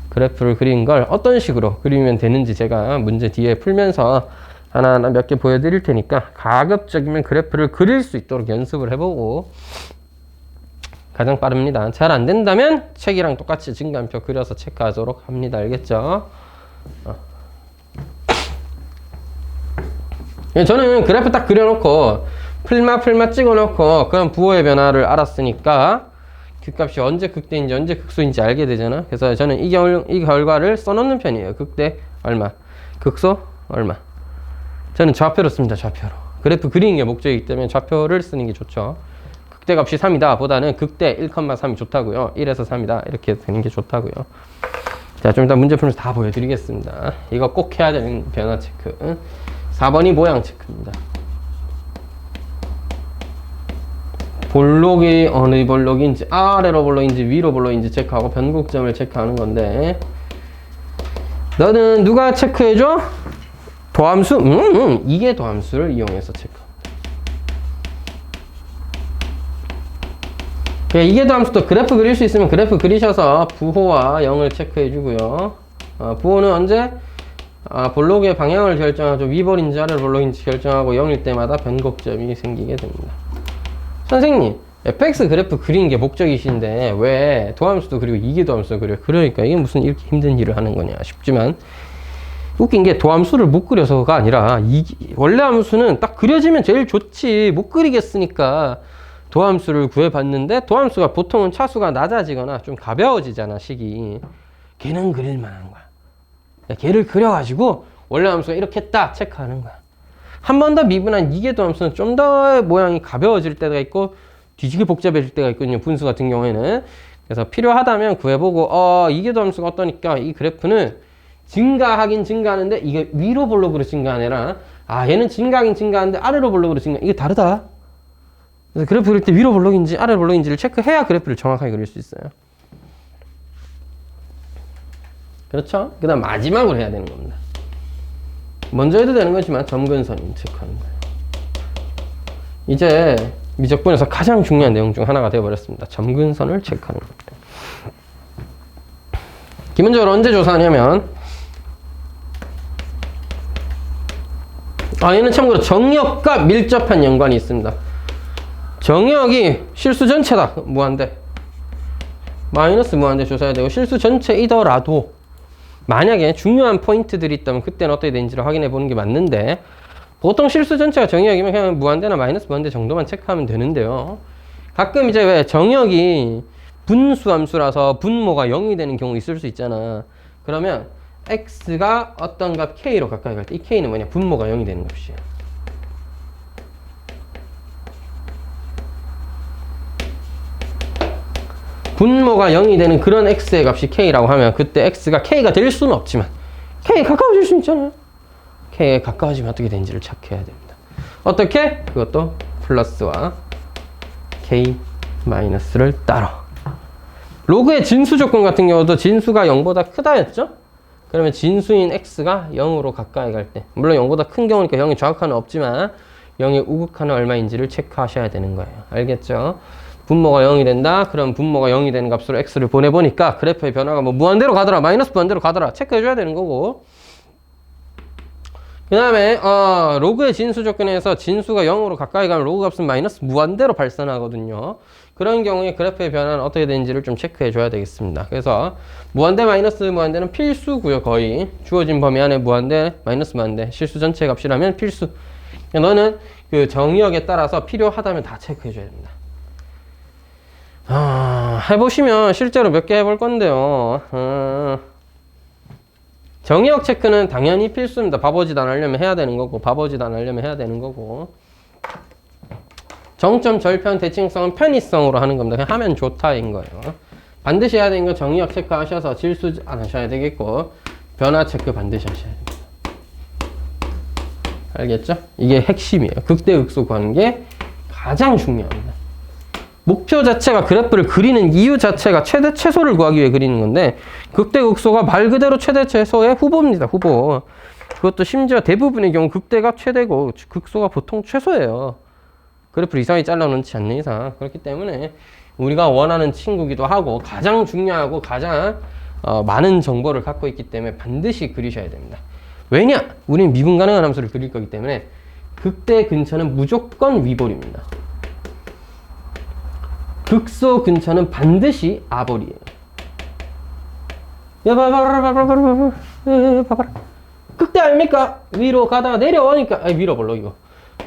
그래프를 그린 걸 어떤 식으로 그리면 되는지 제가 문제 뒤에 풀면서 하나하나 몇 개 보여드릴 테니까 가급적이면 그래프를 그릴 수 있도록 연습을 해보고, 가장 빠릅니다. 잘 안 된다면 책이랑 똑같이 증감표 그려서 체크하도록 합니다. 알겠죠? 저는 그래프 딱 그려놓고 풀마 찍어놓고 그럼 부호의 변화를 알았으니까 극값이 언제 극대인지 언제 극소인지 알게 되잖아. 그래서 저는 이 결과를 써놓는 편이에요. 극대 얼마, 극소 얼마. 저는 좌표로 씁니다. 좌표로. 그래프 그리는 게 목적이기 때문에 좌표를 쓰는 게 좋죠. 극대값이 3이다 보다는 극대 1,3이 좋다고요. 1에서 3이다 이렇게 되는 게 좋다고요. 자, 좀 이따 문제 풀면서 다 보여드리겠습니다. 이거 꼭 해야 되는 변화 체크. 4번이 모양 체크입니다. 볼록이 어느 볼록인지, 아래로 볼록인지 위로 볼록인지 체크하고 변곡점을 체크하는 건데, 너는 누가 체크해줘? 도함수? 이게 도함수를 이용해서 체크합니다. 이게 도함수도 그래프 그릴 수 있으면 그래프 그리셔서 부호와 0을 체크해주고요. 부호는 언제? 볼록의 방향을 결정하죠. 위볼인지 아래볼록인지 결정하고 0일 때마다 변곡점이 생기게 됩니다. 선생님, fx 그래프 그리는 게 목적이신데 왜 도함수도 그리고 이게 도함수도 그려요? 그러니까 이게 무슨 이렇게 힘든 일을 하는 거냐 싶지만, 웃긴 게 도함수를 못 그려서가 아니라 원래 함수는 딱 그려지면 제일 좋지. 못 그리겠으니까 도함수를 구해봤는데, 도함수가 보통은 차수가 낮아지거나 좀 가벼워지잖아, 식이. 걔는 그릴 만한 거야. 걔를 그려가지고 원래 함수가 이렇게 했다 체크하는 거야. 한 번 더 미분한 이계도 함수는 좀 더 모양이 가벼워질 때가 있고 뒤지게 복잡해질 때가 있거든요. 분수 같은 경우에는. 그래서 필요하다면 구해보고 이계도 함수가 어떠니까 이 그래프는 증가하긴 증가하는데 이게 위로 볼록으로 증가하느라 얘는 증가하긴 증가하는데 아래로 볼록으로 증가. 이게 다르다. 그래서 그래프 그릴 때 위로 볼록인지 아래로 볼록인지를 체크해야 그래프를 정확하게 그릴 수 있어요. 그렇죠? 그 다음 마지막으로 해야 되는 겁니다. 먼저 해도 되는 거지만 점근선임 체크하는 거예요. 이제 미적분에서 가장 중요한 내용 중 하나가 되어버렸습니다. 점근선을 체크하는 겁니다. 기본적으로 언제 조사하냐면, 얘는 참고로 정역과 밀접한 연관이 있습니다. 정의역이 실수 전체다. 무한대. 마이너스 무한대 조사해야 되고, 실수 전체이더라도 만약에 중요한 포인트들이 있다면 그때는 어떻게 되는지를 확인해 보는 게 맞는데, 보통 실수 전체가 정의역이면 그냥 무한대나 마이너스 무한대 정도만 체크하면 되는데요. 가끔 이제 왜 정의역이 분수함수라서 분모가 0이 되는 경우 있을 수 있잖아. 그러면 x가 어떤 값 k로 가까이 갈 때 이 k는 뭐냐? 분모가 0이 되는 값이에요. 분모가 0이 되는 그런 x의 값이 k라고 하면 그때 x가 k가 될 수는 없지만 k에 가까워질 수 있잖아요. k에 가까워지면 어떻게 되는지를 체크해야 됩니다. 어떻게? 그것도 플러스와 k 마이너스를 따라. 로그의 진수 조건 같은 경우도 진수가 0보다 크다였죠? 그러면 진수인 x가 0으로 가까이 갈 때, 물론 0보다 큰 경우니까 0이 정확한은 없지만 0의 우극한은 얼마인지를 체크하셔야 되는 거예요. 알겠죠? 분모가 0이 된다? 그럼 분모가 0이 되는 값으로 x를 보내보니까 그래프의 변화가 뭐 무한대로 가더라, 마이너스 무한대로 가더라 체크해줘야 되는 거고, 그 다음에 로그의 진수 조건에서 진수가 0으로 가까이 가면 로그 값은 마이너스 무한대로 발산하거든요. 그런 경우에 그래프의 변화는 어떻게 되는지를 좀 체크해 줘야 되겠습니다. 그래서 무한대 마이너스 무한대는 필수고요. 거의 주어진 범위 안에 무한대 마이너스 무한대 실수 전체 값이라면 필수. 너는 그 정의역에 따라서 필요하다면 다 체크해 줘야 됩니다. 해보시면 실제로 몇 개 해볼 건데요. 정의역 체크는 당연히 필수입니다. 바보짓 안 하려면 해야 되는 거고, 바보짓 안 하려면 해야 되는 거고. 정점, 절편, 대칭성은 편의성으로 하는 겁니다. 그냥 하면 좋다인 거예요. 반드시 해야 되는 건 정의역 체크 하셔서 질수 안 하셔야 되겠고, 변화 체크 반드시 하셔야 됩니다. 알겠죠? 이게 핵심이에요. 극대극소 관계 가장 중요합니다. 목표 자체가 그래프를 그리는 이유 자체가 최대 최소를 구하기 위해 그리는 건데, 극대극소가 말 그대로 최대 최소의 후보입니다. 후보. 그것도 심지어 대부분의 경우 극대가 최대고 극소가 보통 최소예요. 그래프를 이상하게 잘라놓지 않는 이상. 그렇기 때문에 우리가 원하는 친구기도 하고 가장 중요하고 가장 많은 정보를 갖고 있기 때문에 반드시 그리셔야 됩니다. 왜냐? 우리는 미분 가능한 함수를 그릴 거기 때문에 극대 근처는 무조건 위볼입니다. 극소 근처는 반드시 아볼이에요. 야, 봐봐라. 극대 아닙니까? 위로 가다가 내려오니까, 위로 볼로 이거.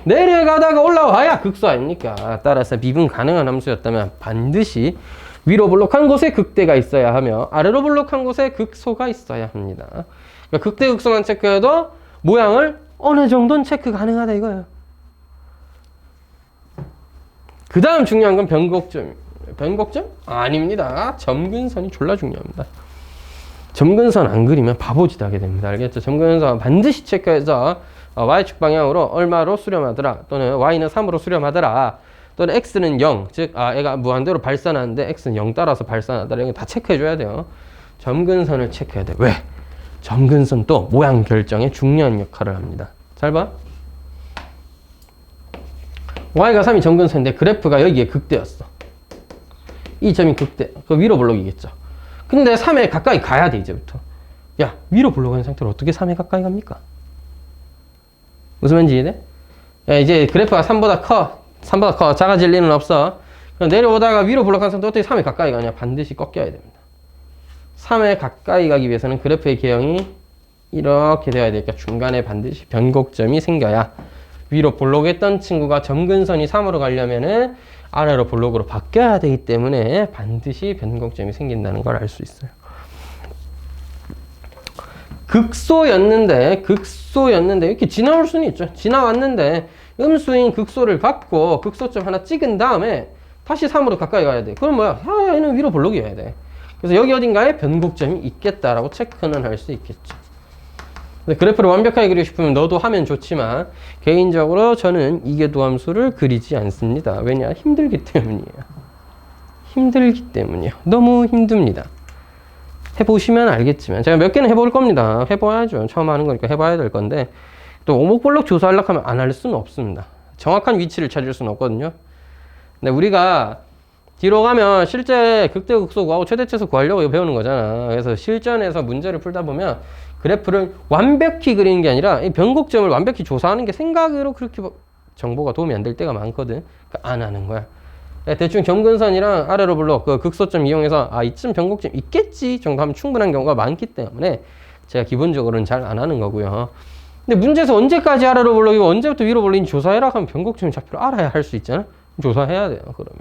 내려가다가 올라와야 극소 아닙니까? 따라서 미분 가능한 함수였다면 반드시 위로 볼록한 곳에 극대가 있어야 하며 아래로 볼록한 곳에 극소가 있어야 합니다. 그러니까 극대 극소만 체크해도 모양을 어느 정도는 체크 가능하다 이거예요. 그 다음 중요한 건 변곡점입니다. 변곡점? 아닙니다. 점근선이 졸라 중요합니다. 점근선 안 그리면 바보짓 하게 됩니다. 알겠죠? 점근선 반드시 체크해서 y축 방향으로 얼마로 수렴하더라, 또는 y는 3으로 수렴하더라, 또는 x는 0, 즉 얘가 무한대로 발산하는데 x는 0 따라서 발산하더라. 이거 다 체크해줘야 돼요. 점근선을 체크해야 돼. 왜? 점근선도 모양 결정에 중요한 역할을 합니다. 잘 봐. y가 3이 점근선인데 그래프가 여기에 극대였어. 이 점이 극대. 그 위로 볼록이겠죠. 근데 3에 가까이 가야 돼, 이제부터. 야, 위로 볼록한 상태로 어떻게 3에 가까이 갑니까? 무슨 말인지 이해돼? 야, 이제 그래프가 3보다 커. 작아질 리는 없어. 그럼 내려오다가 위로 볼록한 상태로 어떻게 3에 가까이 가냐? 반드시 꺾여야 됩니다. 3에 가까이 가기 위해서는 그래프의 개형이 이렇게 되어야 되니까 중간에 반드시 변곡점이 생겨야 위로 볼록했던 친구가 점근선이 3으로 가려면은 아래로 볼록으로 바뀌어야 되기 때문에 반드시 변곡점이 생긴다는 걸 알 수 있어요. 극소였는데 이렇게 지나올 수는 있죠. 지나왔는데 음수인 극소를 갖고 극소점 하나 찍은 다음에 다시 3으로 가까이 가야 돼. 그럼 뭐야? 얘는 위로 볼록이어야 돼. 그래서 여기 어딘가에 변곡점이 있겠다라고 체크는 할 수 있겠죠. 근데 그래프를 완벽하게 그리고 싶으면 너도 하면 좋지만 개인적으로 저는 이계도함수를 그리지 않습니다. 왜냐? 힘들기 때문이에요. 너무 힘듭니다. 해보시면 알겠지만 제가 몇 개는 해볼 겁니다. 해봐야죠. 처음 하는 거니까 해봐야 될 건데 또 오목볼록 조사하려고 하면 안 할 수는 없습니다. 정확한 위치를 찾을 수는 없거든요. 근데 우리가 뒤로 가면 실제 극대극소 구하고 최대최소 구하려고 이거 배우는 거잖아. 그래서 실전에서 문제를 풀다 보면 그래프를 완벽히 그리는 게 아니라 이 변곡점을 완벽히 조사하는 게 생각으로 그렇게 정보가 도움이 안 될 때가 많거든. 그러니까 안 하는 거야. 대충 점근선이랑 아래로 블록 그 극소점 이용해서 이쯤 변곡점 있겠지 정도 하면 충분한 경우가 많기 때문에 제가 기본적으로는 잘 안 하는 거고요. 근데 문제에서 언제까지 아래로 블록이고 언제부터 위로 블록인지 조사해라 하면 변곡점의 좌표를 알아야 할 수 있잖아. 조사해야 돼요. 그러면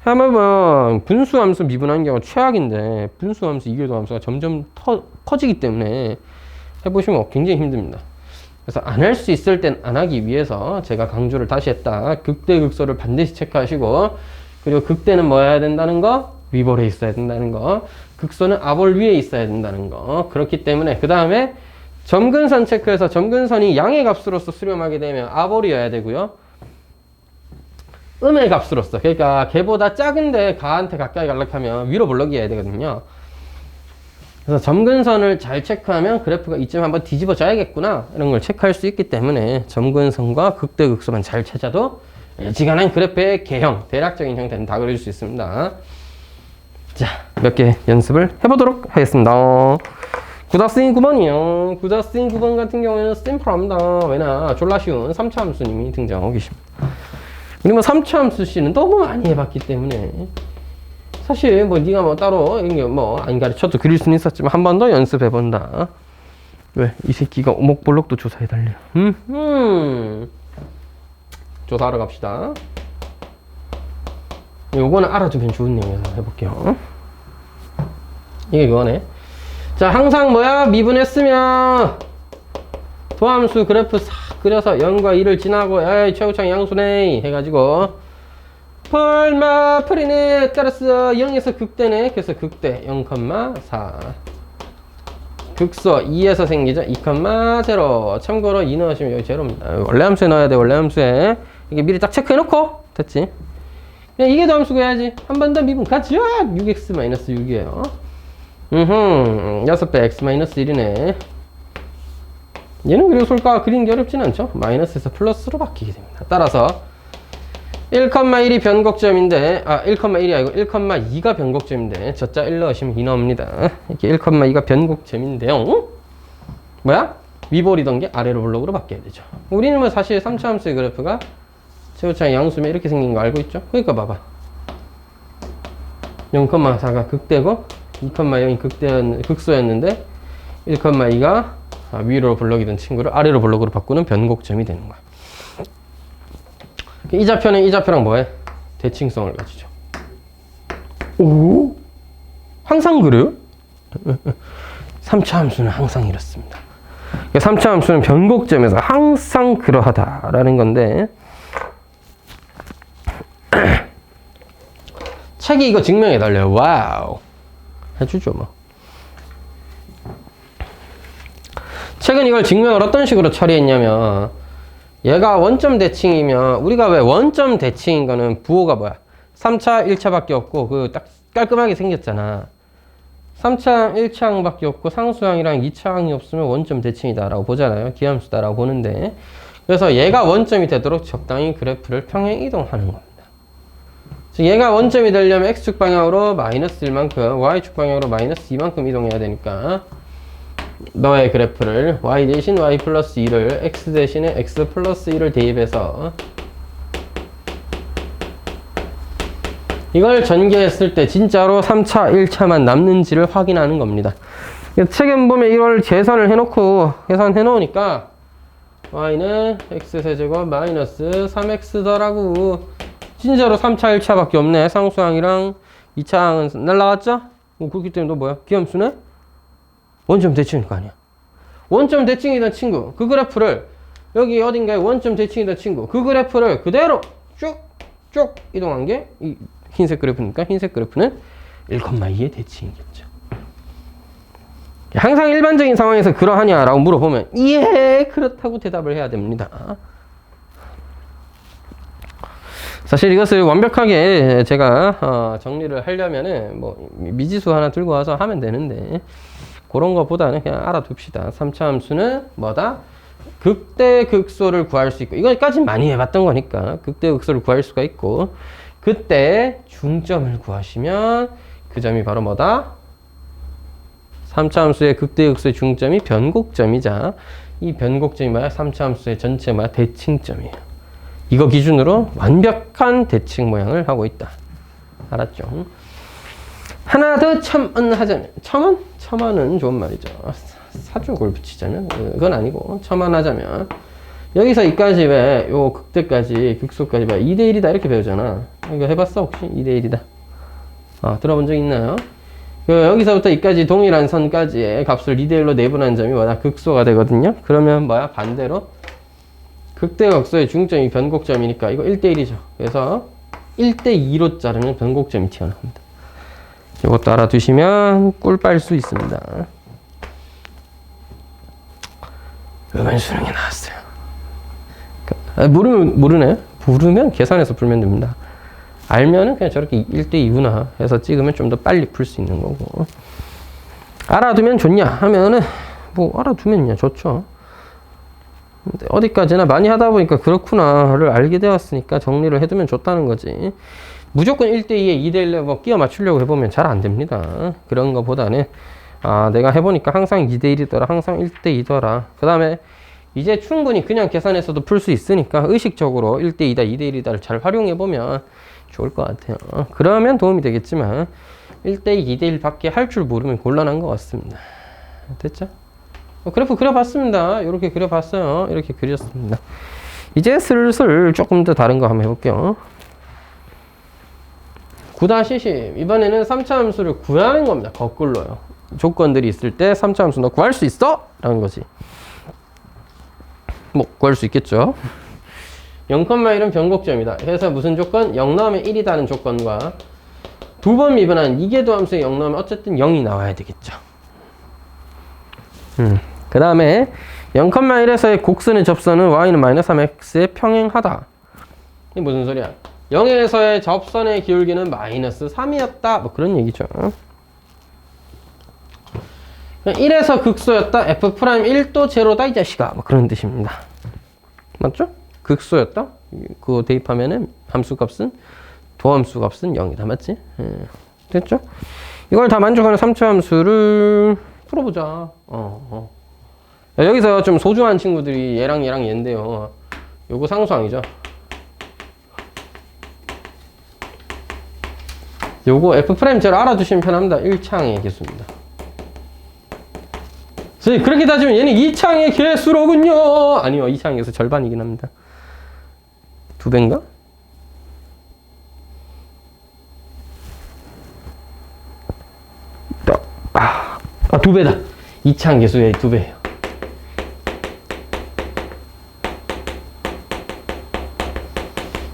하면 분수함수 미분하는 경우가 최악인데 분수함수 이교도함수가 점점 커지기 때문에 해보시면 굉장히 힘듭니다. 그래서 안 할 수 있을 땐 안 하기 위해서 제가 강조를 다시 했다. 극대 극소를 반드시 체크하시고, 그리고 극대는 뭐 해야 된다는 거? 위볼에 있어야 된다는 거. 극소는 아볼 위에 있어야 된다는 거. 그렇기 때문에 그 다음에 점근선 체크해서 점근선이 양의 값으로서 수렴하게 되면 아볼이어야 되고요. 음의 값으로서, 그러니까 걔보다 작은데 가한테 가까이 가려면 위로 블럭이어야 되거든요. 그래서 점근선을 잘 체크하면 그래프가 이쯤 한번 뒤집어져야겠구나 이런 걸 체크할 수 있기 때문에 점근선과 극대극소만 잘 찾아도 예지간한 그래프의 개형, 대략적인 형태는 다 그릴 수 있습니다. 자, 몇 개 연습을 해보도록 하겠습니다. 구다스인 9번이요. 구다스인 9번 같은 경우에는 심플합니다. 왜냐, 졸라 쉬운 3차 함수님이 등장하고 계십니다. 우리 뭐 3차 함수 씨는 너무 많이 해봤기 때문에 사실 뭐 네가 뭐 따로 이게 뭐 안 가르쳐도 그릴 수는 있었지만 한 번 더 연습해 본다. 왜? 이 새끼가 오목볼록도 조사해 달래. 조사하러 갑시다. 요거는 알아두면 좋은 내용이어서 해볼게요. 이게 그거네. 자, 항상 뭐야? 미분했으면 도함수 그래프 싹 그려서 0과 2를 지나고 에이 최고창 양수네 해가지고 풀이네 따라서 0에서 극대네. 그래서 극대 0,4 극소 2에서 생기죠. 2,0 참고로 2 넣으시면 여기 제로입니다. 원래 함수에 넣어야 돼. 원래 함수에 이게 미리 딱 체크해놓고 됐지. 그냥 이게 더 함수 구해야지. 한 번 더 미분 가자. 6x-6이에요 6배 x-1이네 얘는 그리고 솔과 그리는 게 어렵진 않죠. 마이너스에서 플러스로 바뀌게 됩니다. 따라서 1,1이 변곡점인데 1,1이 아니고 1,2가 변곡점인데 저자 1 넣으시면 2 나옵니다. 이렇게 1,2가 변곡점인데요. 뭐야? 위볼이던 게 아래로 블록으로 바뀌어야 되죠. 우리는 뭐 사실 3차 함수의 그래프가 최고차의 양수면 이렇게 생긴 거 알고 있죠? 그러니까 봐봐. 0,4가 극대고 2,0이 극소였는데 1,2가 위로 블록이던 친구를 아래로 블록으로 바꾸는 변곡점이 되는 거야. 이 좌표는 이 좌표랑 뭐해? 대칭성을 가지죠. 오? 항상 그래요? 3차 함수는 항상 이렇습니다. 3차 함수는 변곡점에서 항상 그러하다라는 건데 책이 이거 증명해 달래요. 와우. 해주죠 뭐. 책은 이걸 증명을 어떤 식으로 처리했냐면 얘가 원점 대칭이면 우리가 왜 원점 대칭인 거는 부호가 뭐야? 3차, 1차밖에 없고 그 딱 깔끔하게 생겼잖아. 3차, 1차항밖에 없고 상수항이랑 2차항이 없으면 원점 대칭이다 라고 보잖아요. 기함수다 라고 보는데 그래서 얘가 원점이 되도록 적당히 그래프를 평행 이동하는 겁니다. 얘가 원점이 되려면 x축 방향으로 마이너스 1만큼 y축 방향으로 마이너스 2만큼 이동해야 되니까 너의 그래프를 y 대신 y 플러스 2를 x 대신에 x 플러스 1을 대입해서 이걸 전개했을 때 진짜로 3차, 1차만 남는지를 확인하는 겁니다. 책에 보면 이걸 계산을 해놓고 계산해 놓으니까 y는 x세제곱 마이너스 3x더라고. 진짜로 3차, 1차밖에 없네. 상수항이랑 2차항은 날라갔죠? 그렇기 때문에 너 뭐야? 기함수네? 원점 대칭일 거 아니야. 원점 대칭이던 친구 그 그래프를 여기 어딘가에 원점 대칭이던 친구 그 그래프를 그대로 쭉 이동한 게 이 흰색 그래프니까 흰색 그래프는 1,2의 대칭이겠죠. 항상 일반적인 상황에서 그러하냐 라고 물어보면 예 그렇다고 대답을 해야 됩니다. 사실 이것을 완벽하게 제가 정리를 하려면은 뭐 미지수 하나 들고 와서 하면 되는데 그런 거보다는 그냥 알아둡시다. 3차 함수는 뭐다? 극대 극소를 구할 수 있고 이거까지 많이 해봤던 거니까 극대 극소를 구할 수가 있고 그때 중점을 구하시면 그 점이 바로 뭐다? 3차 함수의 극대 극소의 중점이 변곡점이자 이 변곡점이 뭐야? 3차 함수의 전체 뭐야? 대칭점이에요. 이거 기준으로 완벽한 대칭 모양을 하고 있다. 알았죠? 하나 더 첨언하자면, 첨언은 좋은 말이죠. 사족을 붙이자면, 그건 아니고, 첨언하자면, 여기서 이까지 왜, 요 극대까지, 극소까지 왜 2대1이다 이렇게 배우잖아. 이거 해봤어, 혹시? 2대1이다. 들어본 적 있나요? 여기서부터 이까지 동일한 선까지의 값을 2대1로 내분한 점이 뭐다? 극소가 되거든요. 그러면 뭐야? 반대로 극대와 극소의 중점이 변곡점이니까 이거 1대1이죠. 그래서 1대2로 자르면 변곡점이 튀어나옵니다. 이것도 알아두시면 꿀 빨 수 있습니다. 음연 수능이 나왔어요. 모르네. 모르면 계산해서 풀면 됩니다. 알면은 그냥 저렇게 1대2구나 해서 찍으면 좀 더 빨리 풀 수 있는 거고. 알아두면 좋냐 하면은 뭐 알아두면요 좋죠. 근데 어디까지나 많이 하다 보니까 그렇구나를 알게 되었으니까 정리를 해두면 좋다는 거지. 무조건 1대2에 2대1로 뭐 끼워 맞추려고 해보면 잘 안 됩니다. 그런 거보다는 내가 해보니까 항상 2대1이더라, 항상 1대2더라. 그 다음에 이제 충분히 그냥 계산해서도 풀 수 있으니까 의식적으로 1대2다, 2대1이다를 잘 활용해보면 좋을 것 같아요. 그러면 도움이 되겠지만 1대2, 2대1 밖에 할 줄 모르면 곤란한 것 같습니다. 됐죠? 그래프 그려봤습니다. 이렇게 그려봤어요. 이렇게 그렸습니다. 이제 슬슬 조금 더 다른 거 한번 해볼게요. 9-10 이번에는 3차 함수를 구하는 겁니다. 거꾸로요. 조건들이 있을 때 3차 함수 너 구할 수 있어? 라는 거지. 뭐 구할 수 있겠죠. 0,1은 변곡점이다. 그래서 무슨 조건? 0 넣으면 1이다는 조건과 두 번 미분한 이계도 함수에 0 넣으면 어쨌든 0이 나와야 되겠죠. 그 다음에 0,1에서의 곡선의 접선은 y는 마이너스 3x에 평행하다. 이게 무슨 소리야? 0에서의 접선의 기울기는 마이너스 3이었다. 뭐 그런 얘기죠. 1에서 극소였다. f'1도 제로다 이 자식아. 뭐 그런 뜻입니다. 맞죠? 극소였다. 그거 대입하면은 함수값은 도함수값은 0이다. 맞지? 됐죠? 이걸 다 만족하는 3차 함수를 풀어보자. 여기서 좀 소중한 친구들이 얘랑 얘인데요. 요거 상수항이죠. 요거 F'제로 알아두시면 편합니다. 1창의 개수입니다. 그렇게 따지면 얘는 2창의 개수로군요. 아니요, 2창의 개수 절반이긴 합니다. 2배인가? 아, 2배다. 2창 개수의 2배예요.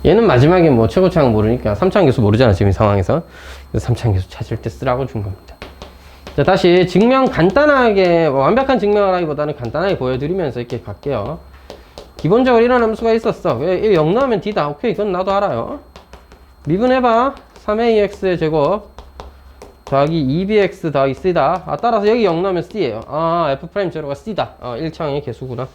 얘는 마지막에 뭐 최고창 모르니까 3창 개수 모르잖아, 지금 이 상황에서. 그래서 3창 개수 찾을 때 쓰라고 준 겁니다. 자, 다시 증명 간단하게, 완벽한 증명을 하기보다는 간단하게 보여드리면서 이렇게 갈게요. 기본적으로 이런 함수가 있었어. 0 넣으면 D다. 오케이, 이건 나도 알아요. 미분해봐. 3AX의 제곱 더하기 2BX 더하기 C다. 따라서 여기 0 넣으면 C예요. F'제로가 C다. 1창의 개수구나.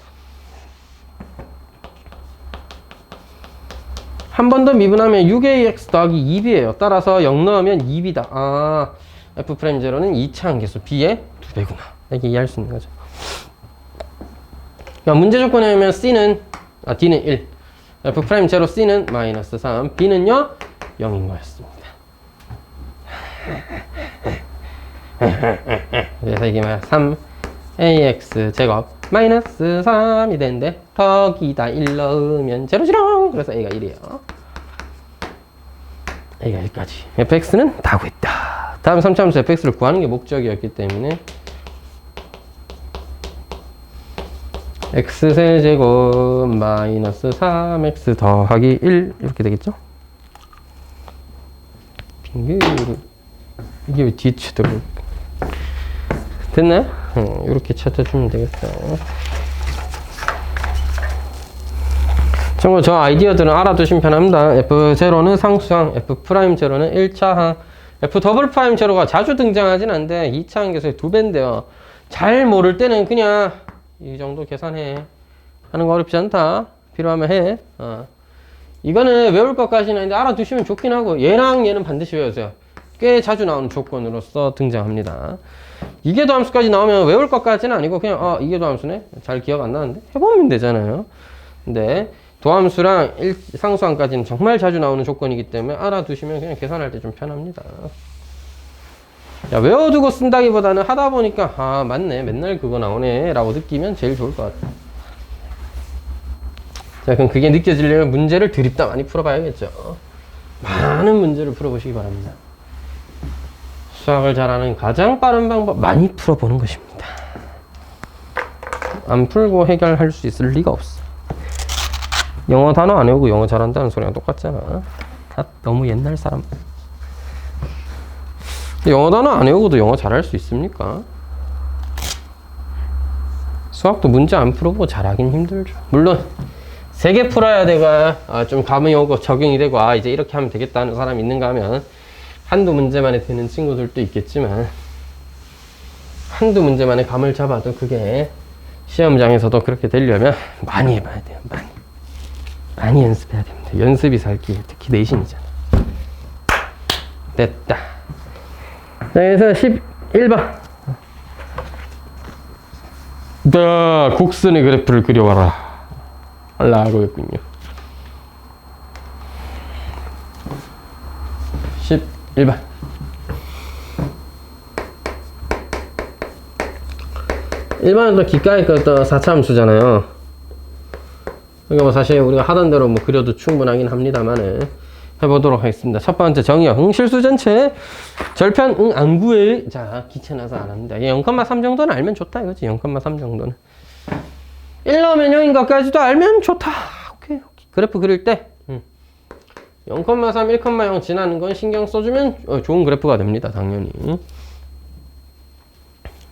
한 번 더 미분하면 6AX 더하기 2B예요. 따라서 0 넣으면 2B다. F'제로는 2창 개수 B의 2배구나. 이렇게 이해할 수 있는 거죠. 문제 조건에 의하면 D는 1. F'제로 C는 마이너스 3. B는요, 0인 거였습니다. 그래서 이게 뭐야? 3AX 제곱 마이너스 3이 되는데 덕이다 1 넣으면 제로지롱. 그래서 A가 1이에요. A가 1까지. fx는 다 구했다. 다음 3차 함수 fx를 구하는 게 목적이었기 때문에 x세제곱 마이너스 3x 더하기 1 이렇게 되겠죠? 이게 왜 뒤에 쳐들어? 됐나요? 이렇게 찾아주면 되겠어. 참고로 저 아이디어들은 알아두시면 편합니다. F0는 상수항, F'제로는 1차항, F'제로가 자주 등장하진 않는데 2차항 개수의 2배인데요. 잘 모를 때는 그냥 이 정도 계산해. 하는 거 어렵지 않다. 필요하면 해. 이거는 외울 것까지는 아닌데 알아두시면 좋긴 하고, 얘랑 얘는 반드시 외우세요. 꽤 자주 나오는 조건으로서 등장합니다. 이계도 함수까지 나오면 외울 것까지는 아니고 그냥 이계도 함수네? 잘 기억 안 나는데? 해보면 되잖아요. 근데 도함수랑 상수항까지는 정말 자주 나오는 조건이기 때문에 알아두시면 그냥 계산할 때 좀 편합니다. 야, 외워두고 쓴다기보다는 하다 보니까 아 맞네 맨날 그거 나오네 라고 느끼면 제일 좋을 것 같아요. 자, 그럼 그게 느껴지려면 문제를 드립다 많이 풀어봐야겠죠. 많은 문제를 풀어보시기 바랍니다. 수학을 잘하는 가장 빠른 방법 많이 풀어보는 것입니다. 안 풀고 해결할 수 있을 리가 없어. 영어 단어 안 외우고 영어 잘한다는 소리랑 똑같잖아. 다 너무 옛날 사람. 영어 단어 안 외우고도 영어 잘할 수 있습니까? 수학도 문제 안 풀어보고 잘하긴 힘들죠. 물론 3개 풀어야 내가 좀 감이 오고 적용이 되고 이제 이렇게 하면 되겠다 하는 사람이 있는가 하면 한두 문제만에 되는 친구들도 있겠지만 한두 문제만에 감을 잡아도 그게 시험장에서도 그렇게 되려면 많이 해봐야 돼요. 많이 연습해야 됩니다. 연습이 살기, 특히 내신이잖아. 됐다. 자, 그래서 11번. 자, 곡선의 그래프를 그려봐라 라고 했군요. 11번. 일반은 또 기가의 또 4차 함수잖아요. 그러니까 뭐 사실 우리가 하던 대로 뭐 그려도 충분하긴 합니다만은 해보도록 하겠습니다. 첫 번째 정의형 실수 전체 절편 안 구해. 자, 귀찮아서 안 합니다. 0,3 정도는 알면 좋다 이거지. 0,3 정도는 1 넣으면 0인 것까지도 알면 좋다. 오케이. 그래프 그릴 때 0,3, 1,0 지나는 건 신경 써주면 좋은 그래프가 됩니다. 당연히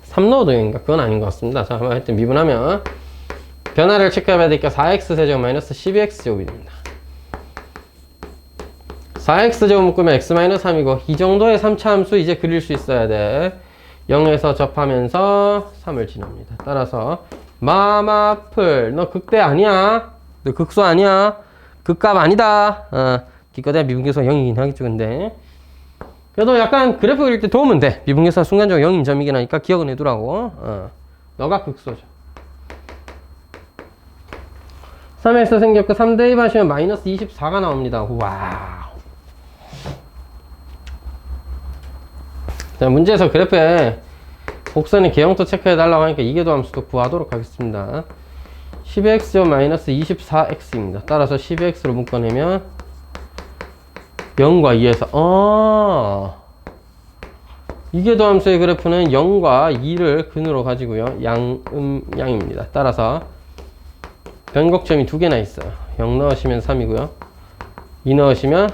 3 넣어도 0인가? 그건 아닌 것 같습니다. 자, 하여튼 미분하면 변화를 체크해봐야 되니까 4x제곱 마이너스 12x제곱이 됩니다. 4x제곱 묶으면 x 마이너스 3이고 이 정도의 3차 함수 이제 그릴 수 있어야 돼. 0에서 접하면서 3을 지납니다. 따라서 마마플 너 극대 아니야. 너 극소 아니야. 극값 아니다. 기껏해야 미분계수가 0이긴 하겠죠. 근데 그래도 약간 그래프 그릴 때 도움은 돼. 미분계수가 순간적으로 0인 점이긴 하니까 기억은 해두라고. 너가 극소죠. 3x 생겼고 3 대입하시면 마이너스 24가 나옵니다. 와우. 자, 문제에서 그래프에 곡선의 개형도 체크해달라고 하니까 이계도 함수도 구하도록 하겠습니다. 12x제곱 마이너스 24x입니다. 따라서 12x로 묶어내면 0과 2에서 이계도 함수의 그래프는 0과 2를 근으로 가지고요. 양입니다. 따라서 변곡점이 2개나 있어요. 0 넣으시면 3이고요. 2 넣으시면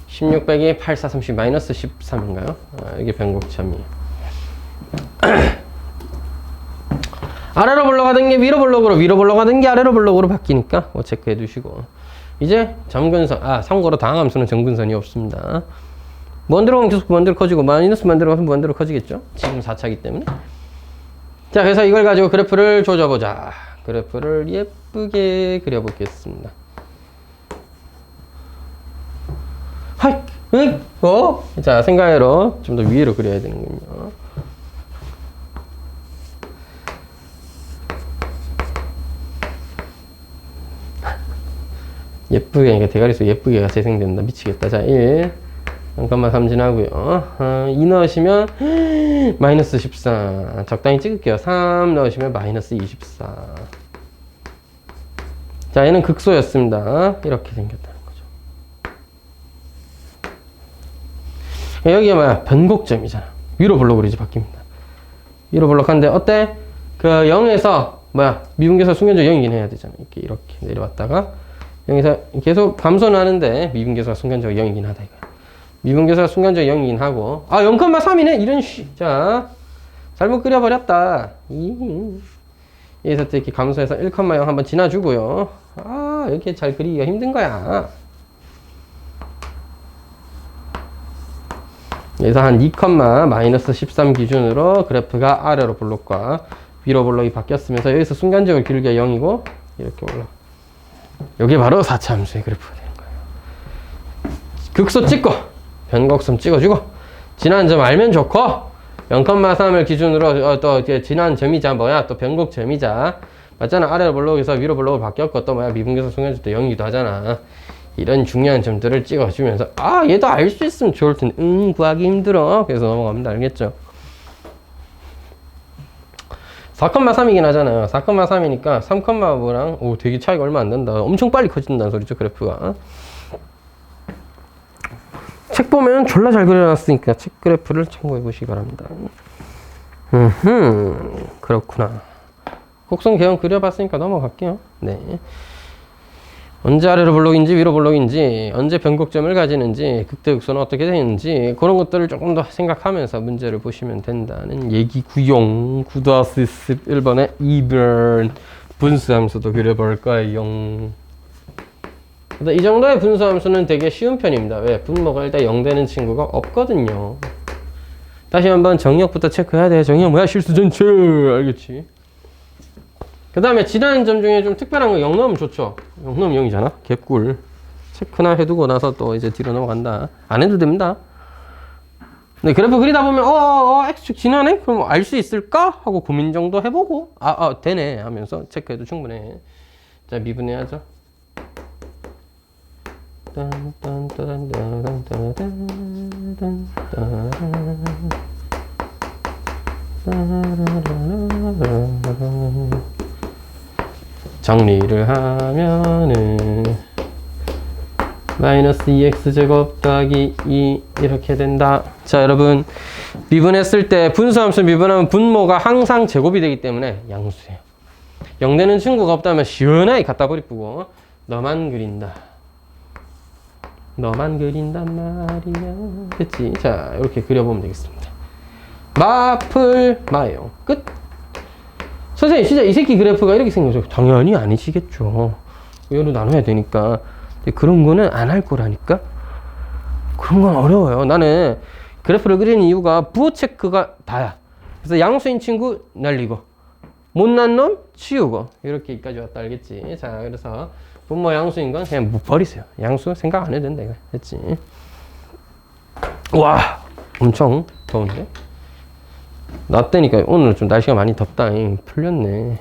16 빼기 8, 4, 30 마이너스 13인가요? 이게 변곡점이에요. 아래로 블록하던 게 위로 블록으로, 위로 블록하던 게 아래로 블록으로 바뀌니까 뭐 체크해 두시고 이제 점근선, 참고로 다항함수는 점근선이 없습니다. 먼데로 가면 계속 먼데로 커지고 마이너스 먼데로 가면 먼데로 커지겠죠? 지금 4차기 때문에. 자, 그래서 이걸 가지고 그래프를 조져보자. 그래프를 예쁘게 그려보겠습니다. 하이! 자, 생각외로 좀 더 위로 그려야 되는군요. 예쁘게, 그러니까 대가리수 예쁘게가 재생된다. 미치겠다. 자, 1. 0,3 지나고요. 2 넣으시면 마이너스 14. 적당히 찍을게요. 3 넣으시면 마이너스 24. 자, 얘는 극소였습니다. 이렇게 생겼다는 거죠. 여기가 뭐야? 변곡점이잖아. 위로 블록으로 이제 바뀝니다. 위로 블록하는데 어때? 그 0에서 미분계수 순간적으로 0이긴 해야 되잖아. 이렇게 내려왔다가 0에서 계속 감소는 하는데 미분계수가 순간적으로 0이긴 하다 이거야. 미분계수가 순간적으로 0이긴 하고 0,3이네? 이런 자, 잘못 그려버렸다. 여기서 또 이렇게 감소해서 1,0 한번 지나주고요. 이렇게 잘 그리기가 힘든 거야. 그래서 한 2, 마이너스 13 기준으로 그래프가 아래로 블록과 위로 블록이 바뀌었으면서 여기서 순간적으로 길게 0이고 이렇게 올라. 이게 바로 4차 함수의 그래프가 되는 거예요. 극소 찍고 변곡점 찍어주고 지난 점 알면 좋고 0,3을 기준으로 또 지난 점이자 또 변곡점이자 맞잖아. 아래로 볼록에서 위로 볼록으로 바뀌었고 또 뭐야 미분계수 송해줄 때 0이기도 하잖아. 이런 중요한 점들을 찍어주면서 아 얘도 알 수 있으면 좋을 텐데 구하기 힘들어. 그래서 넘어갑니다. 알겠죠? 4,3이긴 하잖아요. 4,3이니까 3,5랑 오 되게 차이가 얼마 안 난다. 엄청 빨리 커진다는 소리죠 그래프가. 책 보면 졸라 잘 그려놨으니까 책 그래프를 참고해 보시기 바랍니다. 그렇구나. 곡선 개형 그려봤으니까 넘어갈게요. 네. 언제 아래로 볼록인지 위로 볼록인지 언제 변곡점을 가지는지 극대극소는 어떻게 되는지 그런 것들을 조금 더 생각하면서 문제를 보시면 된다는 얘기구용. 9-1번의 2번 분수함수도 그려볼 거예요. 이 정도의 분수함수는 되게 쉬운 편입니다. 왜? 분모가 일단 0 되는 친구가 없거든요. 다시 한번 정역부터 체크해야 돼. 정역 뭐야? 실수 전체. 알겠지? 그 다음에 지나는 점 중에 좀 특별한 거 0 넣으면 좋죠. 0 넣으면 0이잖아. 개꿀. 체크나 해두고 나서 또 이제 뒤로 넘어간다. 안 해도 됩니다. 근데 그래프 그리다 보면 X축 지나네? 그럼 알 수 있을까? 하고 고민 정도 해보고 되네 하면서 체크해도 충분해. 자, 미분해야죠. 정리를 하면은 마이너스 2x제곱 더하기 2 이렇게 된다. 자, 여러분 미분했을 때 분수함수 미분하면 분모가 항상 제곱이 되기 때문에 양수예요. 0 되는 친구가 없다면 시원하게 갖다 버리고 너만 그린다. 너만 그린단 말이야. 됐지? 자, 이렇게 그려보면 되겠습니다. 마플 마요. 끝. 선생님, 진짜 이 새끼 그래프가 이렇게 생겨서 당연히 아니시겠죠. 이거로 나눠야 되니까. 근데 그런 거는 안 할 거라니까. 그런 건 어려워요. 나는 그래프를 그리는 이유가 부호 체크가 다야. 그래서 양수인 친구 날리고 못난 놈 치우고 이렇게까지 왔다. 알겠지? 자, 그래서 분모 양수인 건 그냥 버리세요. 양수 생각 안 해도 된다 이거. 됐지? 와, 엄청 더운데? 낮 때니까 오늘 좀 날씨가 많이 덥다잉. 풀렸네.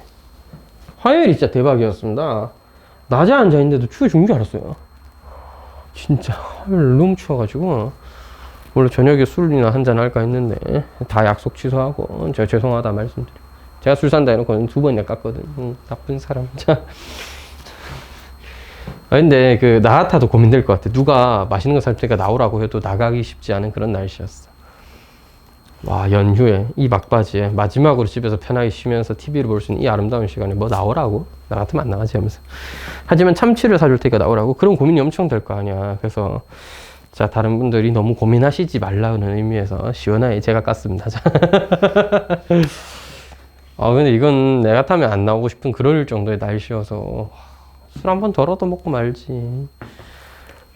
화요일이 진짜 대박이었습니다. 낮에 앉아있는데도 추워 죽는 줄 알았어요. 진짜 화요일 너무 추워가지고 원래 저녁에 술이나 한잔 할까 했는데 다 약속 취소하고 제가 죄송하다 말씀드리고 제가 술 산다 해놓고 2번이나 깠거든. 나쁜 사람. 자. 근데 나 같아도 고민될 것 같아. 누가 맛있는 거 살 테니까 나오라고 해도 나가기 쉽지 않은 그런 날씨였어. 와, 연휴에 이 막바지에 마지막으로 집에서 편하게 쉬면서 TV를 볼 수 있는 이 아름다운 시간에 뭐 나오라고? 나 같으면 안 나가지 하면서. 하지만 참치를 사줄 테니까 나오라고? 그런 고민이 엄청 될 거 아니야. 그래서 자, 다른 분들이 너무 고민하시지 말라는 의미에서 시원하게 제가 깠습니다. 근데 이건 내 같으면 안 나오고 싶은 그럴 정도의 날씨여서 술 한 번 덜어도 먹고 말지.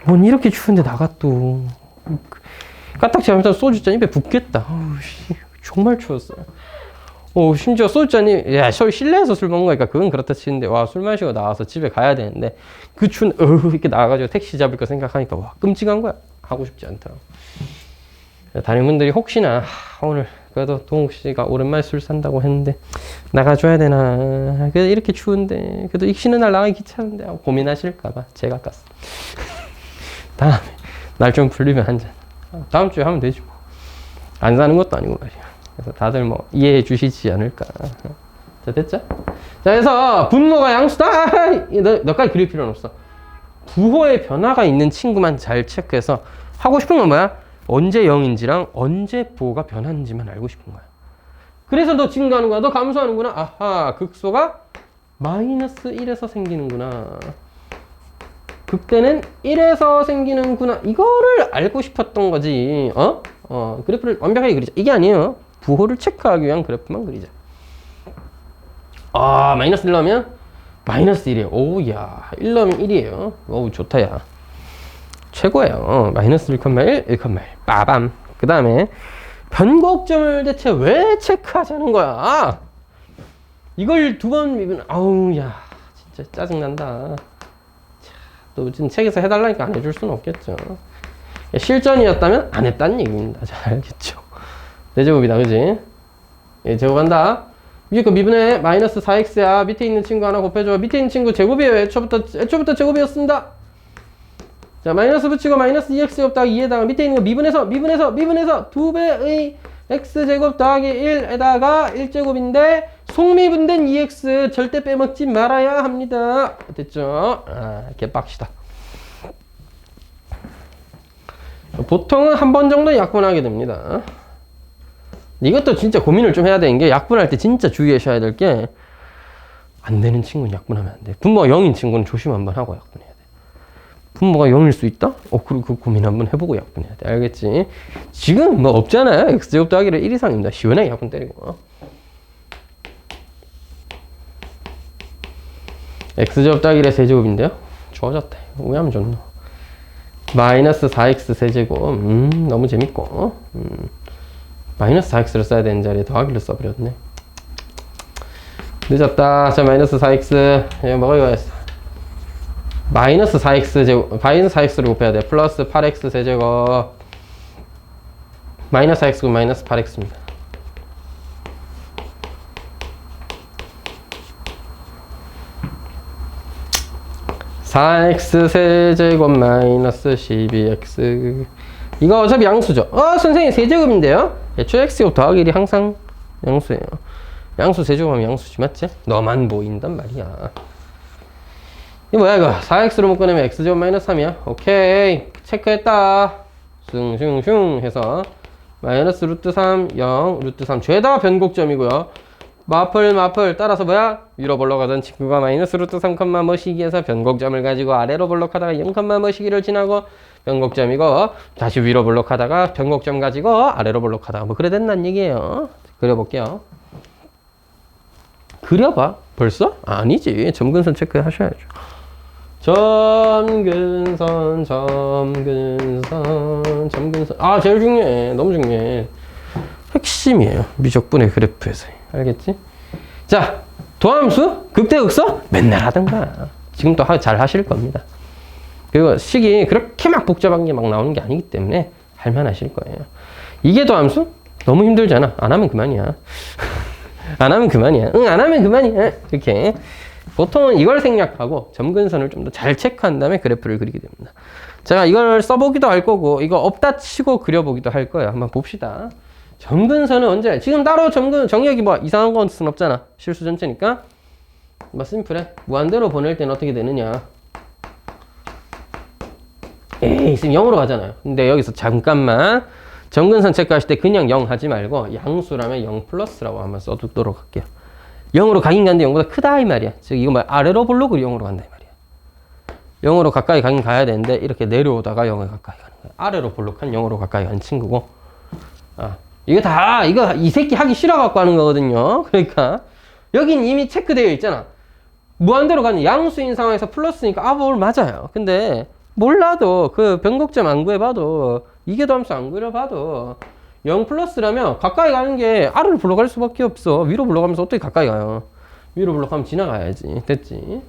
뭔 이렇게 추운데 나가 또. 까딱지 하면서 소주잔 입에 붓겠다. 정말 추웠어요. 심지어 소주잔이, 야, 실내에서 술 먹는 거니까 그건 그렇다 치는데, 와, 술 마시고 나와서 집에 가야 되는데, 그 추운, 이렇게 나가가지고 택시 잡을 거 생각하니까, 와, 끔찍한 거야. 하고 싶지 않더라고. 다른 분들이 혹시나, 오늘, 그래도 동욱 씨가 오랜만에 술 산다고 했는데, 나가줘야 되나. 그래도 이렇게 추운데, 그래도 쉬는 날 나가기 귀찮은데, 고민하실까봐 제가 깠어. 다음에, 날 좀 풀리면 한 잔. 다음 주에 하면 되지 뭐. 안 사는 것도 아니고 말이야. 그래서 다들 뭐 이해해 주시지 않을까. 자, 됐죠? 자, 그래서 분모가 양수다. 너까지 그릴 필요는 없어. 부호의 변화가 있는 친구만 잘 체크해서 하고 싶은 건 뭐야? 언제 0인지랑 언제 부호가 변하는지만 알고 싶은 거야. 그래서 너 증가하는 거야. 너 감소하는구나. 아하, 극소가 마이너스 1에서 생기는구나. 극대는 1에서 생기는구나. 이거를 알고 싶었던 거지. 그래프를 완벽하게 그리자. 이게 아니에요. 부호를 체크하기 위한 그래프만 그리자. 마이너스 1 넣으면 마이너스 1이에요. 오우야. 1 넣으면 1이에요. 오우, 좋다, 야. 최고예요. 마이너스 1,1, 1,1. 빠밤. 그 다음에 변곡점을 대체 왜 체크하자는 거야? 이걸 2번 미분, 야. 진짜 짜증난다. 또 지금 책에서 해달라니까 안 해줄 수는 없겠죠. 실전이었다면 안 했다는 얘기입니다. 잘 알겠죠. 내 제곱이다, 그지? 제곱한다. 위에 거 미분의 마이너스 4x야. 밑에 있는 친구 하나 곱해줘. 밑에 있는 친구 제곱이에요. 애초부터 제곱이었습니다. 자, 마이너스 붙이고 마이너스 2x제곱 더하기 2에다가 밑에 있는 거 미분해서 2배의 x제곱 더하기 1에다가 1제곱인데 속미분된 2x 절대 빼먹지 말아야 합니다. 됐죠? 개빡시다. 보통은 한 번 정도 약분하게 됩니다. 이것도 진짜 고민을 좀 해야 되는 게, 약분할 때 진짜 주의하셔야 될 게, 안 되는 친구는 약분하면 안 돼. 분모가 0인 친구는 조심 한번 하고 약분해야 돼. 분모가 0일 수 있다? 그 고민 한번 해보고 약분해야 돼. 알겠지? 지금 뭐 없잖아요. x제곱 더하기를 1 이상입니다. 시원하게 약분 때리고. x제곱 더하기 1의 세제곱인데요? 좋아졌다. 왜 하면 좋노? 마이너스 4x 세제곱. 너무 재밌고. 마이너스 4x를 써야 되는 자리에 더하기를 써버렸네. 늦었다. 자, 마이너스 4x. 이거 먹어야겠어. 마이너스 4x 제곱, 마이너스 4x를 곱해야 돼. 플러스 8x 세제곱. 마이너스 4x고 마이너스 8x입니다. (4x) 세제곱 마이너스 12x. 이거 어차피 양수죠. 선생님 세제곱인데요? 애초에 x제곱 더하기 1이 항상 양수예요. 양수 세제곱하면 양수지, 맞지? 너만 보인단 말이야. 이거 뭐야 이거? 4x로 묶어내면 x제곱 마이너스 3이야. 오케이, 체크했다. 슝슝슝 해서 마이너스 루트 3 0 루트 3 죄다 변곡점이고요. 마플 따라서 뭐야? 위로 볼록하던 친구가 마이너스 루트 3, 뭐시기에서 변곡점을 가지고 아래로 볼록하다가 0, 뭐시기를 지나고 변곡점이고, 다시 위로 볼록하다가 변곡점 가지고 아래로 볼록하다가 뭐 그래 된다는 얘기예요. 그려볼게요. 그려봐. 벌써? 아니지. 점근선 체크하셔야죠. 점근선. 제일 중요해. 너무 중요해. 핵심이에요. 미적분의 그래프에서. 알겠지? 자, 도함수? 극대극소? 맨날 하던가. 지금 또 잘 하실 겁니다. 그리고 식이 그렇게 막 복잡한 게 막 나오는 게 아니기 때문에 할만 하실 거예요. 이게 도함수? 너무 힘들잖아. 안 하면 그만이야. 안 하면 그만이야. 안 하면 그만이야. 이렇게. 보통은 이걸 생략하고 점근선을 좀 더 잘 체크한 다음에 그래프를 그리게 됩니다. 제가 이걸 써보기도 할 거고, 이거 없다 치고 그려보기도 할 거예요. 한번 봅시다. 점근선은 언제? 지금 따로 정역이 뭐 이상한 건 순 없잖아. 실수 전체니까. 뭐 심플해. 무한대로 보낼 때는 어떻게 되느냐. 있으면 0으로 가잖아요. 근데 여기서 잠깐만. 점근선 체크하실 때 그냥 0 하지 말고 양수라면 0 플러스라고 한번 써두도록 할게요. 0으로 가긴 가는데 0보다 크다 이 말이야. 즉 이거 뭐 아래로 볼록으로 0으로 간다 이 말이야. 0으로 가까이 가긴 가야 되는데 이렇게 내려오다가 0에 가까이 가는 거야. 아래로 볼록한 0으로 가까이 가는 친구고. 이거 이 새끼 하기 싫어갖고 하는 거거든요. 그러니까 여긴 이미 체크되어 있잖아. 무한대로 가는 양수인 상황에서 플러스니까 뭘 맞아요. 근데 몰라도 그 변곡점 안 구해봐도, 이게 도함수 안 그려봐도 0 플러스라면 가까이 가는 게 아래로 불러갈 수밖에 없어. 위로 불러가면서 어떻게 가까이 가요? 위로 불러가면 지나가야지. 됐지?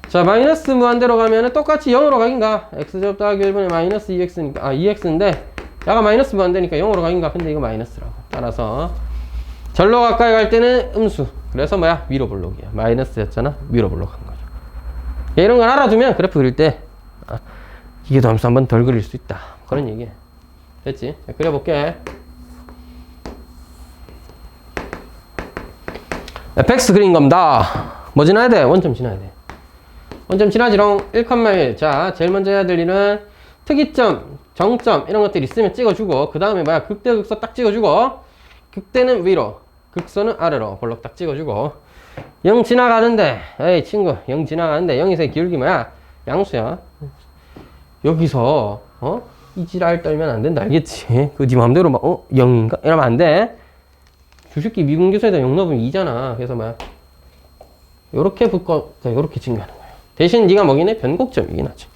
자, 마이너스 무한대로 가면은 똑같이 0으로 가긴 가. x제곱 더하기 1분의 마이너스 2x니까 2x인데 야가 마이너스 무한대니까 0으로 가긴 가. 근데 이거 마이너스라고. 따라서 절로 가까이 갈 때는 음수. 그래서 뭐야? 위로 볼록이야. 마이너스였잖아. 위로 볼록한 거죠. 이런 걸 알아두면 그래프 그릴 때 이게 도함수 한 번 덜 그릴 수 있다. 그런 얘기야. 됐지? 자, 그려볼게. fx 그린 겁니다. 뭐 지나야 돼? 원점 지나야 돼. 원점 지나지롱. 1,1. 자, 제일 먼저 해야 될 일은 특이점, 정점 이런 것들 있으면 찍어주고, 그 다음에 뭐야? 극대, 극소 딱 찍어주고, 극대는 위로, 극소는 아래로 볼록 딱 찍어주고, 0 지나가는데, 에이 친구 0 지나가는데 0에서의 기울기 뭐야? 양수야. 여기서 이 지랄 떨면 안 된다. 알겠지? 그 네 맘대로 막 0인가? 이러면 안 돼. 주식기 미분계수에다 0 넣으면 2잖아. 그래서 뭐야? 요렇게 붙고 요렇게 증가하는 거예요. 대신 네가 먹이네 변곡점이긴 하지.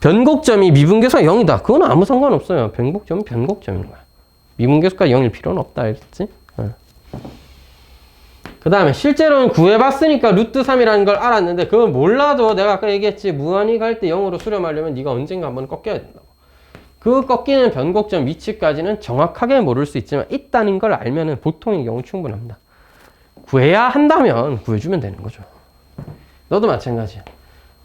변곡점이 미분계수가 0이다. 그건 아무 상관없어요. 변곡점은 변곡점인 거야. 미분계수가 0일 필요는 없다. 알겠지? 그 다음에 실제로는 구해봤으니까 루트 3이라는 걸 알았는데, 그걸 몰라도 내가 아까 얘기했지, 무한히 갈 때 0으로 수렴하려면 네가 언젠가 한번 꺾여야 된다고. 그 꺾이는 변곡점 위치까지는 정확하게 모를 수 있지만 있다는 걸 알면은 보통의 경우 충분합니다. 구해야 한다면 구해주면 되는 거죠. 너도 마찬가지야.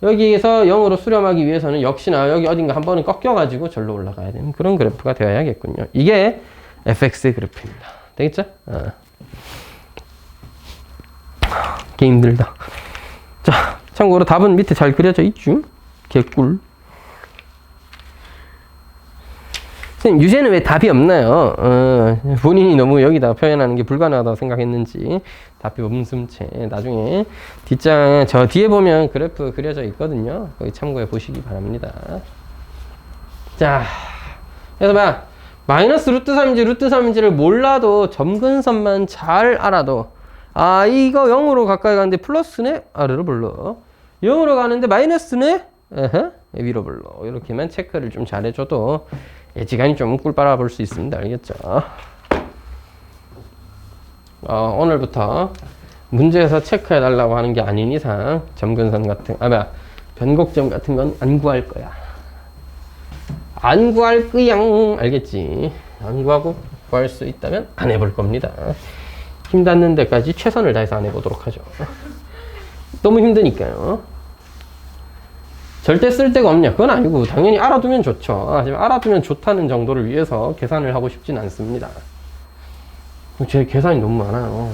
여기에서 0으로 수렴하기 위해서는 역시나 여기 어딘가 한 번은 꺾여가지고 절로 올라가야 되는 그런 그래프가 되어야겠군요. 이게 fx의 그래프입니다. 되겠죠? 게 힘들다. 자, 참고로 답은 밑에 잘 그려져 있죠? 개꿀. 선생님, 유제는 왜 답이 없나요? 본인이 너무 여기다 표현하는 게 불가능하다고 생각했는지 답이 없음 채 나중에 뒷장 저 뒤에 보면 그래프 그려져 있거든요. 거기 참고해 보시기 바랍니다. 자, 그래서 봐. 마이너스 루트 3인지 루트 3인지를 몰라도 점근선만 잘 알아도 아 이거 0으로 가까이 가는데 플러스네? 아래로 불러. 0으로 가는데 마이너스네? 위로 불러. 이렇게만 체크를 좀 잘해줘도 예지간이 좀 꿀 빨아볼 수 있습니다. 알겠죠? 오늘부터 문제에서 체크해달라고 하는 게 아닌 이상 점근선 같은 변곡점 같은 건 안 구할 거야. 안 구할 거양. 알겠지? 안 구하고 구할 수 있다면 안 해볼 겁니다. 힘 닿는 데까지 최선을 다해서 안 해보도록 하죠. 너무 힘드니까요. 절대 쓸 데가 없냐? 그건 아니고 당연히 알아두면 좋죠. 하지만 알아두면 좋다는 정도를 위해서 계산을 하고 싶진 않습니다. 제 계산이 너무 많아요.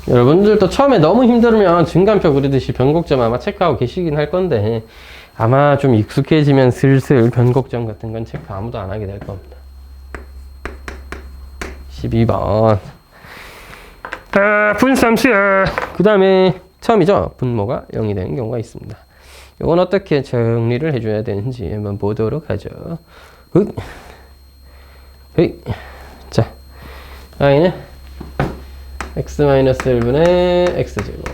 여러분들도 처음에 너무 힘들면 증간표 그리듯이 변곡점 아마 체크하고 계시긴 할 건데 아마 좀 익숙해지면 슬슬 변곡점 같은 건 체크 아무도 안 하게 될 겁니다. 12번. 분수함수야. 그 다음에 처음이죠. 분모가 0이 되는 경우가 있습니다. 이건 어떻게 정리를 해줘야 되는지 한번 보도록 하죠. 자, y는 x-1분의 x제곱.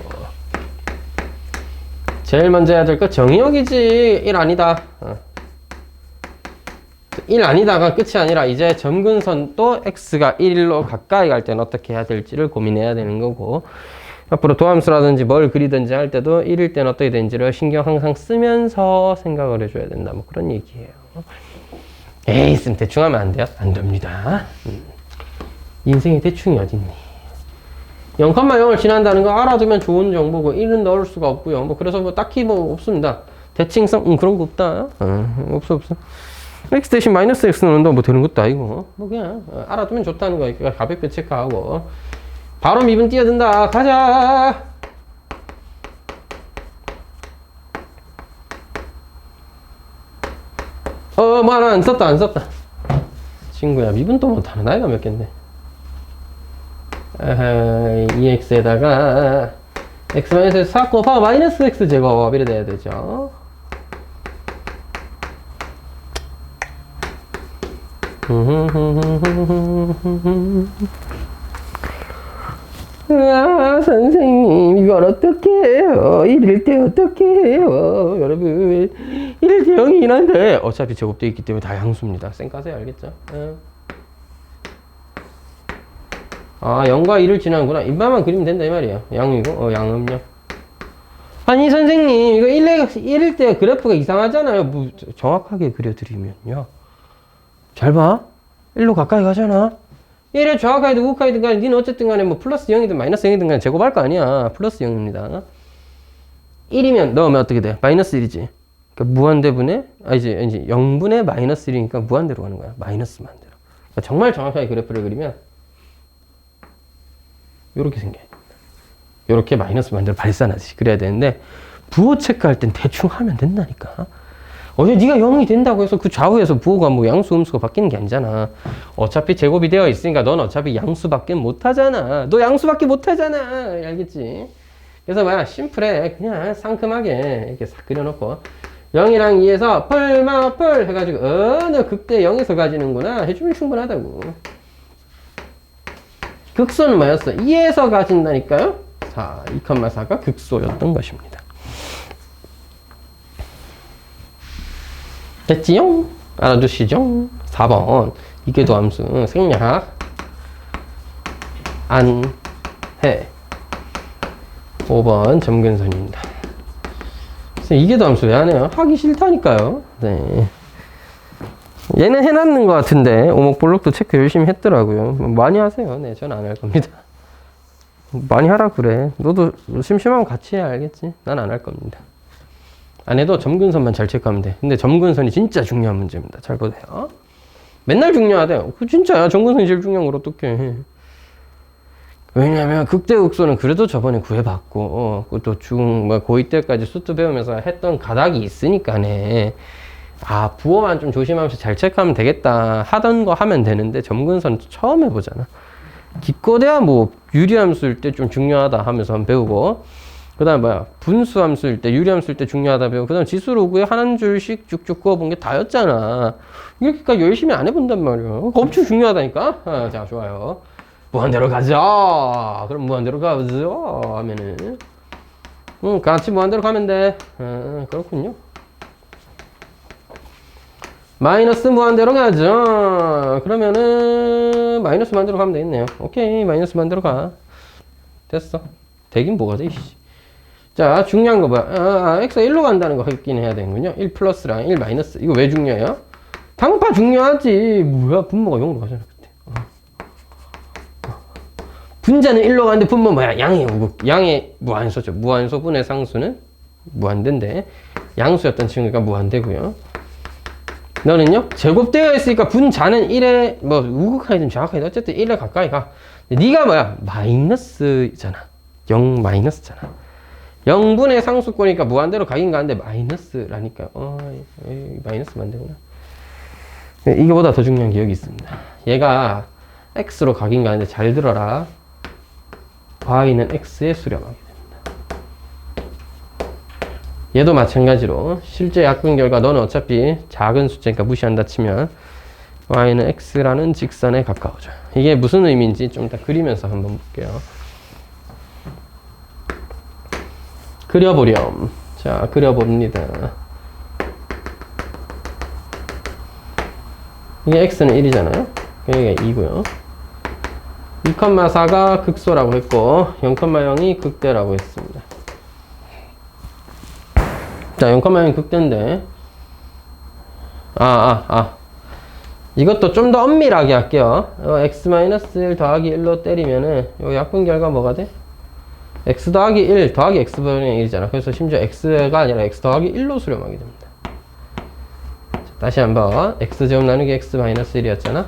제일 먼저 해야 될 거 정의역이지. 1 아니다. 1 아니다가 끝이 아니라 이제 점근선도 x가 1로 가까이 갈 때는 어떻게 해야 될지를 고민해야 되는 거고 앞으로 도함수라든지 뭘 그리든지 할 때도 1일 때는 어떻게 되는지를 신경 항상 쓰면서 생각을 해줘야 된다. 뭐 그런 얘기예요. 에이, 쌤 대충 하면 안 돼요? 안 됩니다. 인생에 대충이 어딨니? 0,0을 지난다는 거 알아두면 좋은 정보고 1은 넣을 수가 없고요. 뭐 그래서 뭐 딱히 뭐 없습니다. 대칭성 그런 거 없다. 없어. x 대신 마이너스 x는 넣는다 뭐 되는 것도 아니고 뭐 그냥 알아두면 좋다는 거 그러니까 가볍게 체크하고 바로 미분 뛰어든다. 가자. 뭐 하나 안 썼다. 친구야 미분 또 못하는 나이가 몇 갠데. 2x에다가 x-x 4 곱하기 마이너스 x 제곱 이래 돼야 되죠. 선생님 이걸 어떻게 해요? 1일 때 어떻게 해요? 여러분 1일 때 0이긴 한데 어차피 제곱되어 있기 때문에 다 양수입니다. 쌩 까세요. 알겠죠? 0과 1을 지나는구나. 입만만 그리면 된다 이 말이에요. 양이고 양음요. 아니 선생님 이거 1일 때 그래프가 이상하잖아요. 뭐 정확하게 그려드리면요. 잘 봐. 1로 가까이 가잖아. 1에 정확하게든 우극하게든 간에 니는 어쨌든 간에 뭐 플러스 0이든 마이너스 0이든 간에 제곱할 거 아니야. 플러스 0입니다. 1이면 넣으면 어떻게 돼? 마이너스 1이지. 그러니까 무한대분의 이제 0분의 마이너스 1이니까 무한대로 가는 거야. 마이너스 만대로. 그러니까 정말 정확하게 그래프를 그리면 요렇게 생겨요. 요렇게 마이너스 만대로 발산하듯이 그려야 되는데 부호 체크할 땐 대충 하면 된다니까. 어제 네가 0이 된다고 해서 그 좌우에서 부호가 뭐 양수 음수가 바뀌는 게 아니잖아. 어차피 제곱이 되어 있으니까 넌 어차피 양수밖에 못하잖아. 너 양수밖에 못하잖아. 알겠지? 그래서 뭐야 심플해. 그냥 상큼하게 이렇게 싹 그려놓고 0이랑 2에서 풀 해가지고 너 극대 0에서 가지는구나 해주면 충분하다고. 극소는 뭐였어? 2에서 가진다니까요. 자, 2,4가 극소였던 것입니다. 됐지요? 알아두시죠? 4번 이계도함수 생략 안 해. 5번 점근선입니다. 이계도함수 왜 안 해요? 하기 싫다니까요. 네. 얘는 해놨는 것 같은데 오목블록도 체크 열심히 했더라고요. 많이 하세요. 네, 저는 안 할 겁니다. 많이 하라 그래. 너도 심심하면 같이 해야 알겠지. 난 안 할 겁니다. 안 해도 점근선만 잘 체크하면 돼. 근데 점근선이 진짜 중요한 문제입니다. 잘 보세요. 맨날 중요하대요. 그 진짜야. 점근선이 제일 중요한 걸 어떻게 해. 왜냐면 극대극소는 그래도 저번에 구해봤고 그것도 고2 때까지 수트 배우면서 했던 가닥이 있으니까네. 아, 부호만 좀 조심하면서 잘 체크하면 되겠다 하던 거 하면 되는데 점근선 처음 해보잖아. 기껏해야 뭐 유리함수일 때 좀 중요하다 하면서 한번 배우고, 그 다음에 뭐야 분수함수일 때 유리함수일 때 중요하다 배우고, 그 다음 지수로그에 한 줄씩 쭉쭉 그어본 게 다였잖아. 이렇게까지 열심히 안 해본단 말이야. 엄청 중요하다니까. 아, 자, 좋아요. 무한대로 가자. 그럼 무한대로 가보죠 하면은 같이 무한대로 가면 돼. 그렇군요. 마이너스 무한대로 가죠. 그러면은 마이너스 무한대로 가면 되겠네요. 오케이, 마이너스 무한대로 가. 됐어. 되긴 뭐가 돼, 이씨. 자, 중요한 거 뭐야? x가 1로 간다는 거 확인 해야 되는군요. 1 플러스랑 1 마이너스. 이거 왜 중요해요? 당파 중요하지. 뭐야, 분모가 0으로 가잖아, 그때. 분자는 1로 가는데 분모 뭐야? 양의 무한소죠. 무한소분의 상수는 무한대인데 양수였던 친구가 무한대고요. 너는요? 제곱되어 있으니까 분자는 1에 뭐 우극하게 좀 정확하게 어쨌든 1에 가까이 가. 네가 뭐야? 마이너스잖아. 0 마이너스잖아. 0분의 상수권이니까 무한대로 가긴 가는데 마이너스라니까. 마이너스만 되구나. 이거보다 더 중요한 게 여기 있습니다. 얘가 x로 가긴 가는데 잘 들어라. y는 x에 수렴하게 됩니다. 얘도 마찬가지로 실제 약분 결과 너는 어차피 작은 숫자니까 무시한다 치면 y는 x라는 직선에 가까워져. 이게 무슨 의미인지 좀 이따 그리면서 한번 볼게요. 그려보렴. 자, 그려봅니다. 이게 x는 1이잖아요. 여기가 2고요. 2,4가 극소라고 했고 0,0이 극대라고 했습니다. 자, 0,0이 극대인데 이것도 좀 더 엄밀하게 할게요. x-1 더하기 1로 때리면은 요 약분 결과 뭐가 돼? x 더하기 1 더하기 x분의 1이잖아. 그래서 심지어 x가 아니라 x 더하기 1로 수렴하게 됩니다. 자, 다시 한번 x제곱 나누기 x-1이었잖아.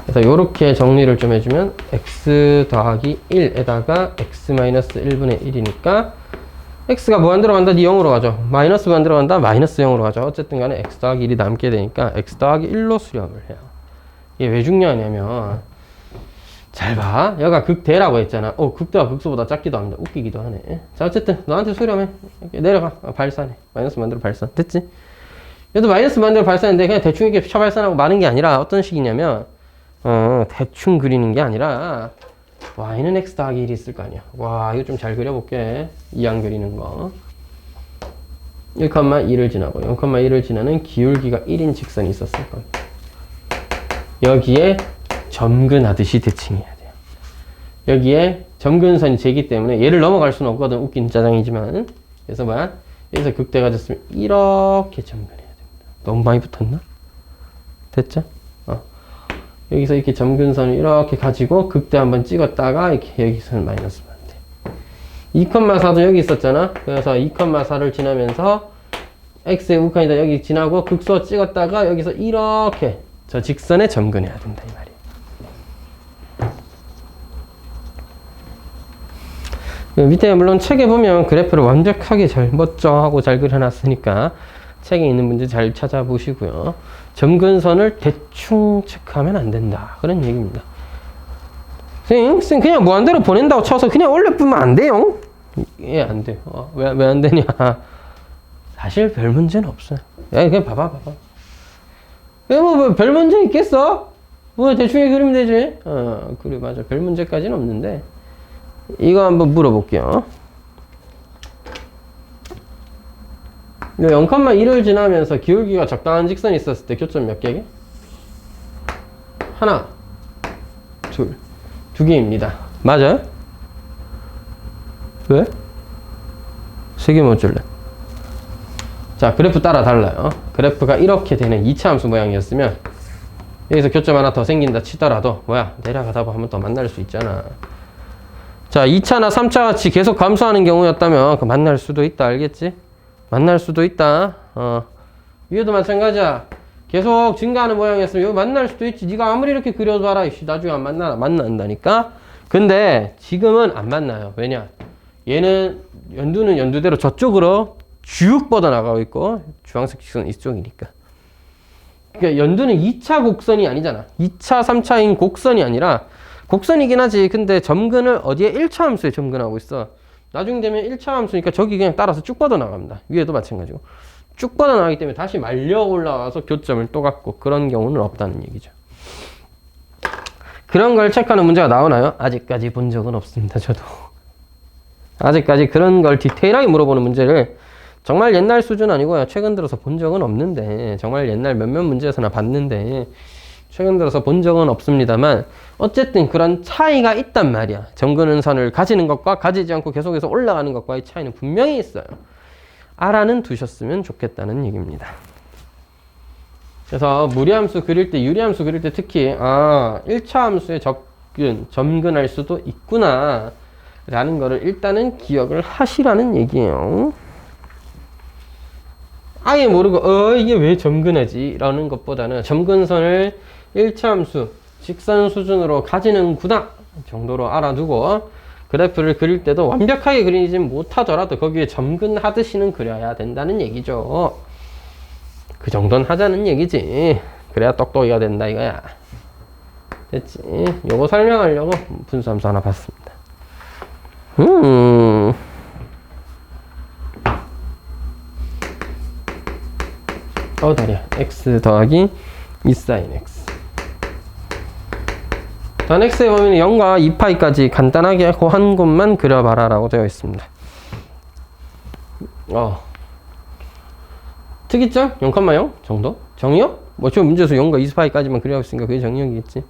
그래서 요렇게 정리를 좀 해주면 x 더하기 1에다가 x-1분의 1이니까 x가 무한대로 간다? 0으로 가죠. 마이너스 무한대로 간다? 마이너스 0으로 가죠. 어쨌든 간에 x 더하기 1이 남게 되니까 x 더하기 1로 수렴을 해요. 이게 왜 중요하냐면 잘 봐. 여기가 극대라고 했잖아. 극대가 극소보다 작기도 합니다. 웃기기도 하네. 자, 어쨌든 너한테 수렴해. 이렇게 내려가. 발산해. 마이너스 무한대로 발산. 됐지? 얘도 마이너스 무한대로 발산인데 그냥 대충 이렇게 쳐 발산하고 마는 게 아니라 어떤 식이냐면 대충 그리는 게 아니라 y는 x 더하기 1이 있을 거 아니야. 와, 이거 좀 잘 그려볼게. 이항 그리는 거. 1,2를 지나고 0,1을 지나는 기울기가 1인 직선이 있었을 거예요. 여기에 점근하듯이 대칭해야 돼요. 여기에 점근선이 재기 때문에 얘를 넘어갈 수는 없거든. 웃긴 짜장이지만. 그래서 뭐야? 여기서 극대가 됐으면 이렇게 점근해야 됩니다. 너무 많이 붙었나? 됐죠? 여기서 이렇게 점근선을 이렇게 가지고 극대 한번 찍었다가 이렇게 여기서는 마이너스만 돼. 2,4도 여기 있었잖아. 그래서 2,4를 지나면서 x의 우극한이다 여기 지나고 극소 찍었다가 여기서 이렇게 저 직선에 점근해야 된다 이 말이에요. 밑에 물론 책에 보면 그래프를 완벽하게 잘 멋져하고 잘 그려놨으니까 책에 있는 문제 잘 찾아보시고요. 점근선을 대충 체크하면 안 된다. 그런 얘기입니다. 쌤 그냥 무한대로 보낸다고 쳐서 그냥 올려보면 안 돼요? 예, 안 돼요. 왜 안 되냐? 사실 별 문제는 없어요. 야, 그냥 봐봐. 뭐 별 문제 있겠어? 뭐 대충 그리면 되지. 그래 맞아. 별 문제까지는 없는데 이거 한번 물어볼게요. 0,1을 지나면서 기울기가 적당한 직선이 있었을 때 교점 몇 개게? 하나, 둘, 2개입니다. 맞아요? 왜? 3개면 어쩔래? 자, 그래프 따라 달라요. 그래프가 이렇게 되는 2차 함수 모양이었으면 여기서 교점 하나 더 생긴다 치더라도 뭐야, 내려가다 보면 한 번 더 만날 수 있잖아. 자, 2차나 3차 같이 계속 감소하는 경우였다면 그 만날 수도 있다. 알겠지? 만날 수도 있다. 위에도 마찬가지야. 계속 증가하는 모양이었으면 여기 만날 수도 있지. 네가 아무리 이렇게 그려봐라. 나중에 안 만난다니까. 근데 지금은 안 만나요. 왜냐? 얘는 연두는 연두대로 저쪽으로 쭉 뻗어나가고 있고 주황색 직선은 이쪽이니까. 그러니까 연두는 2차 곡선이 아니잖아. 2차, 3차인 곡선이 아니라 곡선이긴 하지. 근데 점근을 어디에 1차 함수에 점근하고 있어. 나중 되면 1차 함수니까 저기 그냥 따라서 쭉 뻗어나갑니다. 위에도 마찬가지고. 쭉 뻗어나가기 때문에 다시 말려 올라와서 교점을 또 갖고 그런 경우는 없다는 얘기죠. 그런 걸 체크하는 문제가 나오나요? 아직까지 본 적은 없습니다. 저도. 아직까지 그런 걸 디테일하게 물어보는 문제를 정말 옛날 수준 아니고요. 최근 들어서 본 적은 없는데 정말 옛날 몇몇 문제에서나 봤는데 최근 들어서 본 적은 없습니다만 어쨌든 그런 차이가 있단 말이야. 점그는 선을 가지는 것과 가지지 않고 계속해서 올라가는 것과의 차이는 분명히 있어요. 알아는 두셨으면 좋겠다는 얘기입니다. 그래서 무리함수 그릴 때, 유리함수 그릴 때 특히 1차 함수에 점근할 수도 있구나 라는 거를 일단은 기억을 하시라는 얘기예요. 아예 모르고 이게 왜 점근하지? 라는 것보다는 점근선을 1차 함수 직선 수준으로 가지는구나 정도로 알아두고 그래프를 그릴 때도 완벽하게 그리지 못하더라도 거기에 점근하듯이는 그려야 된다는 얘기죠. 그 정도는 하자는 얘기지. 그래야 똑똑이가 된다 이거야. 됐지? 요거 설명하려고 분수함수 하나 봤습니다. 다리야. x 더하기 2sin x. 단 x의 범위는 0과 2파이까지 간단하게 한 곳만 그려봐라 라고 되어 있습니다. 특이점? 0,0 정도? 정의역? 뭐 지금 문제에서 0과 2파이까지만 그려고 있으니까 그게 정의역이겠지.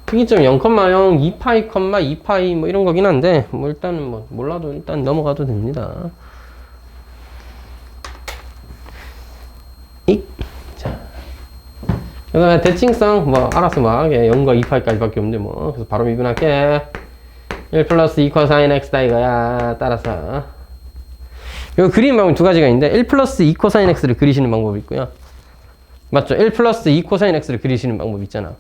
특이점 0,0, 2파이, 2파이 뭐 이런 거긴 한데 뭐 일단은 뭐 몰라도 일단 넘어가도 됩니다. 자, 그 다음에 대칭성 뭐 알아서 막 0과 2파이까지 밖에 없는데 뭐 그래서 바로 미분할게. 1 플러스 2 코사인 x다 이거야. 따라서 요 그리는 방법이 두 가지가 있는데 1 플러스 2 코사인 x를 그리시는 방법이 있고요. 맞죠? 1 플러스 2 코사인 x를 그리시는 방법이 있잖아.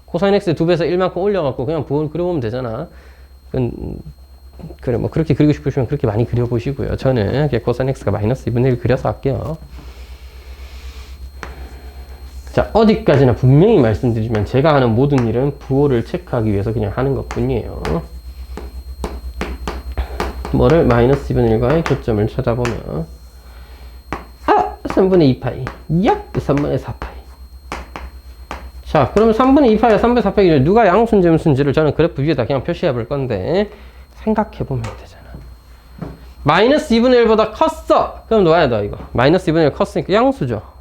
코사인 x 2배에서 1만큼 올려갖고 그냥 부분 그려보면 되잖아. 그래 뭐 그렇게 그리고 싶으시면 그렇게 많이 그려보시고요. 저는 코사인 x가 마이너스 2분의 1 그려서 할게요. 자, 어디까지나 분명히 말씀드리지만 제가 하는 모든 일은 부호를 체크하기 위해서 그냥 하는 것 뿐이에요. 뭐를 마이너스 2분의 1과의 교점을 찾아보면 3분의 2파이 약 3분의 4파이. 자, 그러면 3분의 2파이와 3분의 4파이 누가 양수인지 음수인지를 저는 그래프 위에다 그냥 표시해 볼 건데 생각해 보면 되잖아. 마이너스 2분의 1보다 컸어. 그럼 놓아야 돼 이거. 마이너스 2분의 1 컸으니까 양수죠.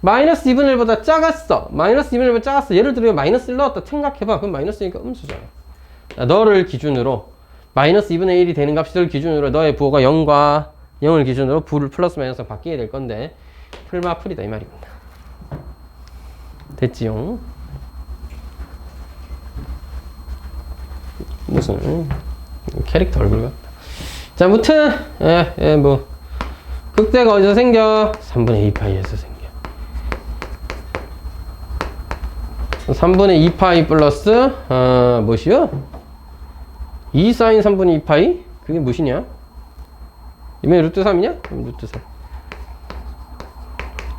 마이너스 2분의 1보다 작았어. 마이너스 2분의 1보다 작았어. 예를 들어 마이너스 1 넣었다 생각해봐. 그럼 마이너스니까 음수잖아. 자, 너를 기준으로 마이너스 2분의 1이 되는 값을 기준으로 너의 부호가 0과 0을 기준으로 부를 플러스 마이너스 바뀌게 될 건데 풀마풀이다 이 말입니다. 됐지요? 무슨 캐릭터 얼굴 같다. 자, 무튼 뭐 극대가 어디서 생겨? 3분의 2파이에서 생겨. 3분의 2파이 플러스 무엇이요? 2 사인 3분의 2파이? 그게 무엇이냐? 이번에 루트 3이냐? 그럼 루트 3.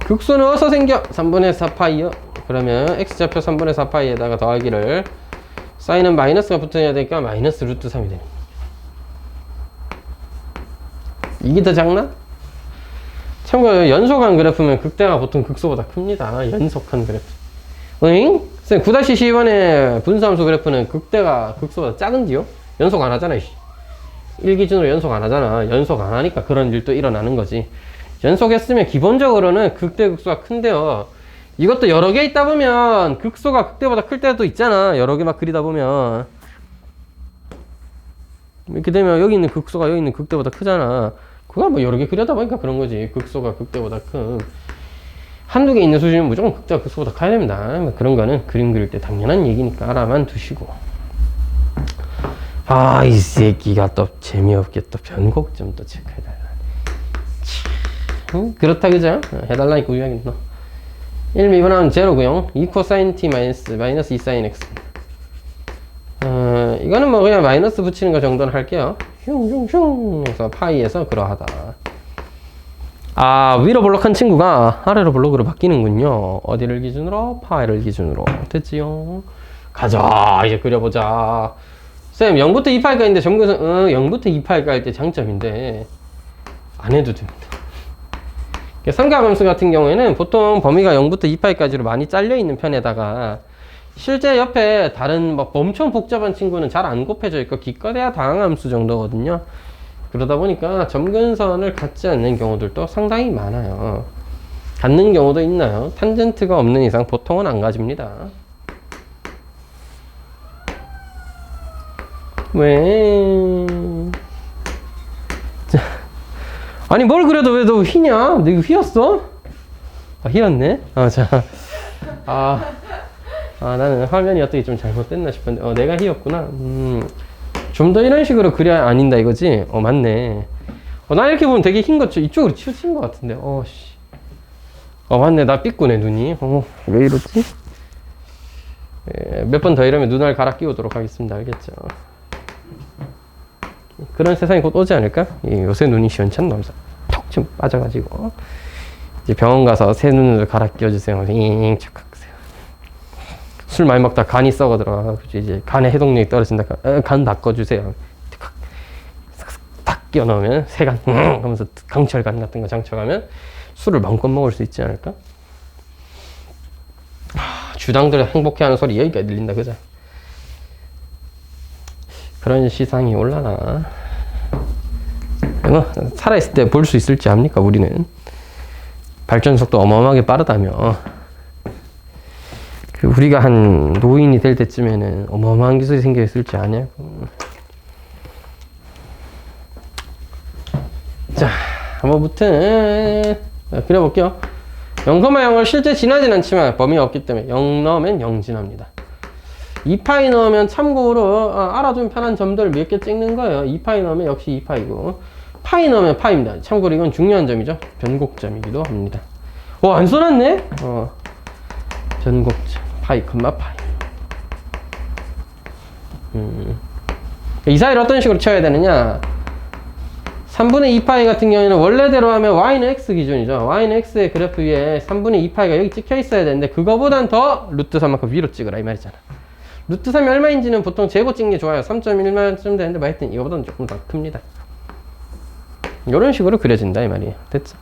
극소는 어디서 생겨? 3분의 4파이요. 그러면 x좌표 3분의 4파이에다가 더하기를 사인은 마이너스가 붙어야 되니까 마이너스 루트 3이 되는 거야. 이게 더 작나? 참고로 연속한 그래프면 극대가 보통 극소보다 큽니다. 연속한 그래프. 응? 쌤 9-12번의 분수함수 그래프는 극대가 극소보다 작은지요? 연속 안 하잖아. 1 기준으로 연속 안 하잖아. 연속 안 하니까 그런 일도 일어나는 거지. 연속했으면 기본적으로는 극대 극소가 큰데요. 이것도 여러 개 있다 보면 극소가 극대보다 클 때도 있잖아. 여러 개 막 그리다 보면. 이렇게 되면 여기 있는 극소가 여기 있는 극대보다 크잖아. 그거 뭐 여러 개 그려다 보니까 그런 거지. 극소가 극대보다 큰. 한두 개 있는 수준은 무조건 극대가 극소보다 커야 됩니다. 뭐 그런 거는 그림 그릴 때 당연한 얘기니까 알아만 두시고. 아, 이 새끼가 또 재미없게 또 변곡 좀 또 체크해달라. 그렇다, 그죠? 해달라니까 우유하긴 너. 1 미분하면 0고요. 2 코사인 t 마이너스 2 사인 x. 이거는 뭐 그냥 마이너스 붙이는 거 정도는 할게요. 흉흉흉 해서 파이에서 그러하다. 아, 위로 볼록한 친구가 아래로 볼록으로 바뀌는군요. 어디를 기준으로? 파이를 기준으로. 됐지요? 가자. 이제 그려보자. 쌤, 0부터 2파이가 있는데 점근선 0부터 2파이가 할 때 장점인데 안 해도 됩니다. 삼각함수 같은 경우에는 보통 범위가 0부터 2파이까지로 많이 잘려 있는 편에다가 실제 옆에 다른 막 엄청 복잡한 친구는 잘 안 곱해져 있고 기껏해야 다항함수 정도거든요. 그러다 보니까 점근선을 갖지 않는 경우들도 상당히 많아요. 갖는 경우도 있나요? 탄젠트가 없는 이상 보통은 안 가집니다. 왜? 자, 아니 뭘 그려도 왜 너 휘냐? 너 이거 휘었어? 아, 휘었네? 나는 화면이 어떻게 좀 잘못됐나 싶었는데 내가 휘었구나. 좀 더 이런 식으로 그려야 아닌다 이거지? 맞네. 나 이렇게 보면 되게 흰 거 이쪽으로 치우친 것 같은데. 씨. 맞네. 나 삐꾸네 눈이. 왜 이러지? 몇 번 더 이러면 눈알 갈아 끼우도록 하겠습니다. 알겠죠? 그런 세상이 곧 오지 않을까? 요새 눈이 시원찮나면서 톡 좀 빠져가지고 이제 병원 가서 새 눈을 갈아 끼워주세요. 착각하세요. 술 많이 먹다 간이 썩어들어. 이제 간의 해독력이 떨어진다. 간 바꿔주세요. 딱 끼워 넣으면 세간 하면서 강철간 같은 거 장착하면 술을 마음껏 먹을 수 있지 않을까? 주당들 행복해하는 소리 여기까지 들린다, 그죠? 그런 시상이 올라나. 살아있을 때 볼 수 있을지 압니까? 우리는 발전 속도 어마어마하게 빠르다며. 우리가 한 노인이 될 때쯤에는 어마어마한 기술이 생겨 있을지 아냐고. 자, 아무튼 그려볼게요. 0,0을 실제 지나진 않지만 범위가 없기 때문에 0 넣으면 0 지납니다. 2파이 넣으면 참고로 알아두면 편한 점들 몇 개 찍는 거예요. 2파이 넣으면 역시 2파이고 파이 넣으면 파입니다. 참고로 이건 중요한 점이죠. 변곡점이기도 합니다. 안 써놨네? 변곡점 파이, 파이. 이 사이를 어떤 식으로 채워야 되느냐? 3분의 2파이 같은 경우에는 원래대로 하면 y는 x 기준이죠. y는 x의 그래프 위에 3분의 2파이가 여기 찍혀 있어야 되는데 그거보단 더 루트 3만큼 위로 찍으라 이 말이잖아. 루트 3이 얼마인지는 보통 제곱 찍는 게 좋아요. 3.1만쯤 되는데 뭐 하여튼 이거보다는 조금 더 큽니다. 이런 식으로 그려진다 이 말이에요. 됐죠?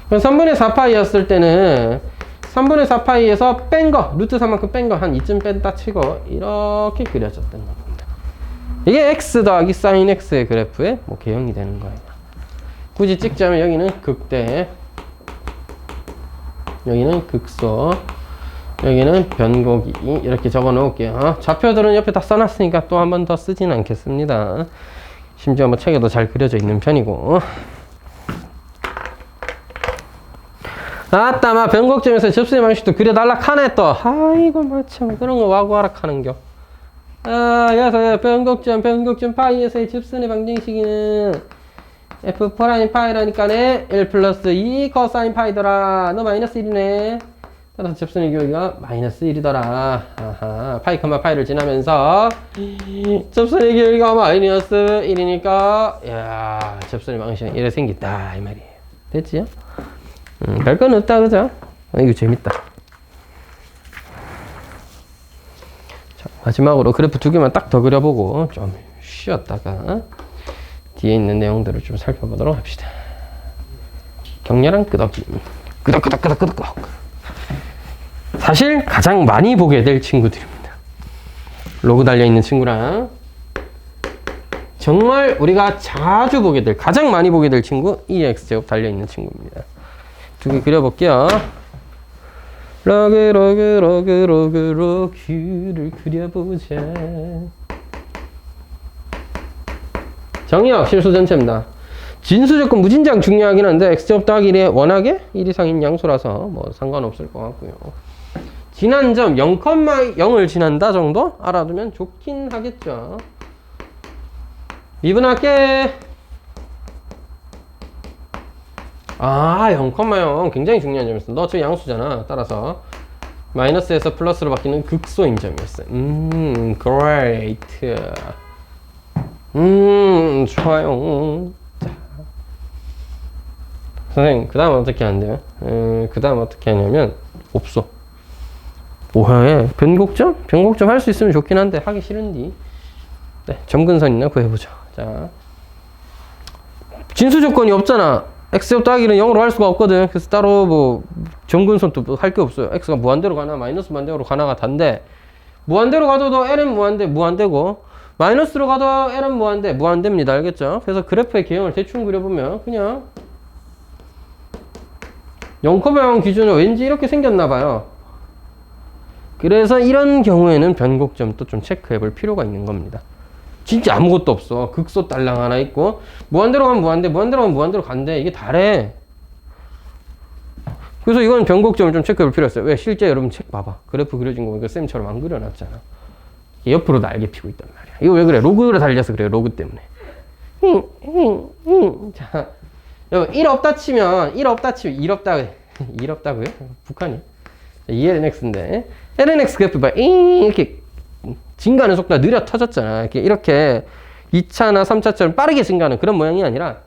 그럼 3분의 4파이였을 때는 3분의 4파이에서 뺀 거, 루트 3만큼 뺀 거 한 2쯤 뺀다 치고 이렇게 그려졌던 겁니다. 이게 x 더하기 sin x의 그래프의 뭐 개형이 되는 거예요. 굳이 찍자면 여기는 극대, 여기는 극소, 여기는 변곡이 이렇게 적어 놓을게요. 좌표들은 옆에 다 써놨으니까 또 한 번 더 쓰진 않겠습니다. 심지어 뭐 책에도 잘 그려져 있는 편이고. 아따, 변곡점에서 접수의 방식도 그려달라 하네 또. 아이고 마참 그런 거 와구하라 하는겨. 여기서 변곡점 파이에서의 접선의 방정식은 f 프라임 파이라니까네 1 플러스 2 코사인 파이더라. 너 마이너스 1이네. 따라서 접선의 교기가 마이너스 1이더라. 아하, 파이, 파이를 지나면서 접선의 교기가 마이너스 1이니까 야, 접선의 방식은 이래 생긴다 이 말이에요. 됐지요? 별건 없다, 그죠? 이거 재밌다. 자, 마지막으로 그래프 두 개만 딱 더 그려보고 좀 쉬었다가 뒤에 있는 내용들을 좀 살펴보도록 합시다. 격렬한 끄덕임. 끄덕끄덕. 사실 가장 많이 보게 될 친구들입니다. 로그 달려있는 친구랑 정말 우리가 자주 보게 될, 가장 많이 보게 될 친구, 이 x제곱 달려있는 친구입니다. 두 개 그려볼게요. 로그를 그려보자. 정의역 실수 전체입니다. 진수조건 무진장 중요하긴 한데 x제곱 더하기 1이 워낙에 1 이상인 양수라서 뭐 상관없을 것 같고요. 지난 점 0,0을 지난다 정도 알아두면 좋긴 하겠죠. 미분할게. 0,0 굉장히 중요한 점이었어. 너 저 양수잖아. 따라서 마이너스에서 플러스로 바뀌는 극소인 점이었어요. great. 좋아요. 자. 선생님, 그 다음 어떻게 하는데요? 그 다음 어떻게 하냐면, 없어. 오해. 변곡점? 변곡점 할 수 있으면 좋긴 한데, 하기 싫은디. 네, 점근선이나 구해보죠. 자. 진수 조건이 없잖아. x제곱 더하기는 0으로 할 수가 없거든. 그래서 따로 뭐, 점근선도 할 게 없어요. x가 무한대로 가나, 마이너스 무한대로 가나가 단데, 무한대로 가도 l은 무한대고, 마이너스로 가도 l은 무한대입니다. 알겠죠? 그래서 그래프의 개형을 대충 그려보면, 그냥, 0,0 기준으로 왠지 이렇게 생겼나봐요. 그래서 이런 경우에는 변곡점도 좀 체크해 볼 필요가 있는 겁니다. 진짜 아무것도 없어. 극소 딸랑 하나 있고, 무한대로 가면 무한대로 가면 무한대로 간대. 이게 다래. 그래서 이건 변곡점을 좀 체크해 볼 필요가 있어요. 왜? 실제 여러분 책 봐봐. 그래프 그려진 거 보니까 쌤처럼 안 그려놨잖아. 옆으로 날개 피고 있단 말이야. 이거 왜 그래? 로그로 달려서 그래요. 로그 때문에. 자, 여러분 1 없다 치면 1 없다 그래. 1 없다고요? 북한이야. 2lnx인데 lnx 그래프 봐. 이렇게 증가하는 속도가 느려 터졌잖아. 이렇게 2차나 3차처럼 빠르게 증가하는 그런 모양이 아니라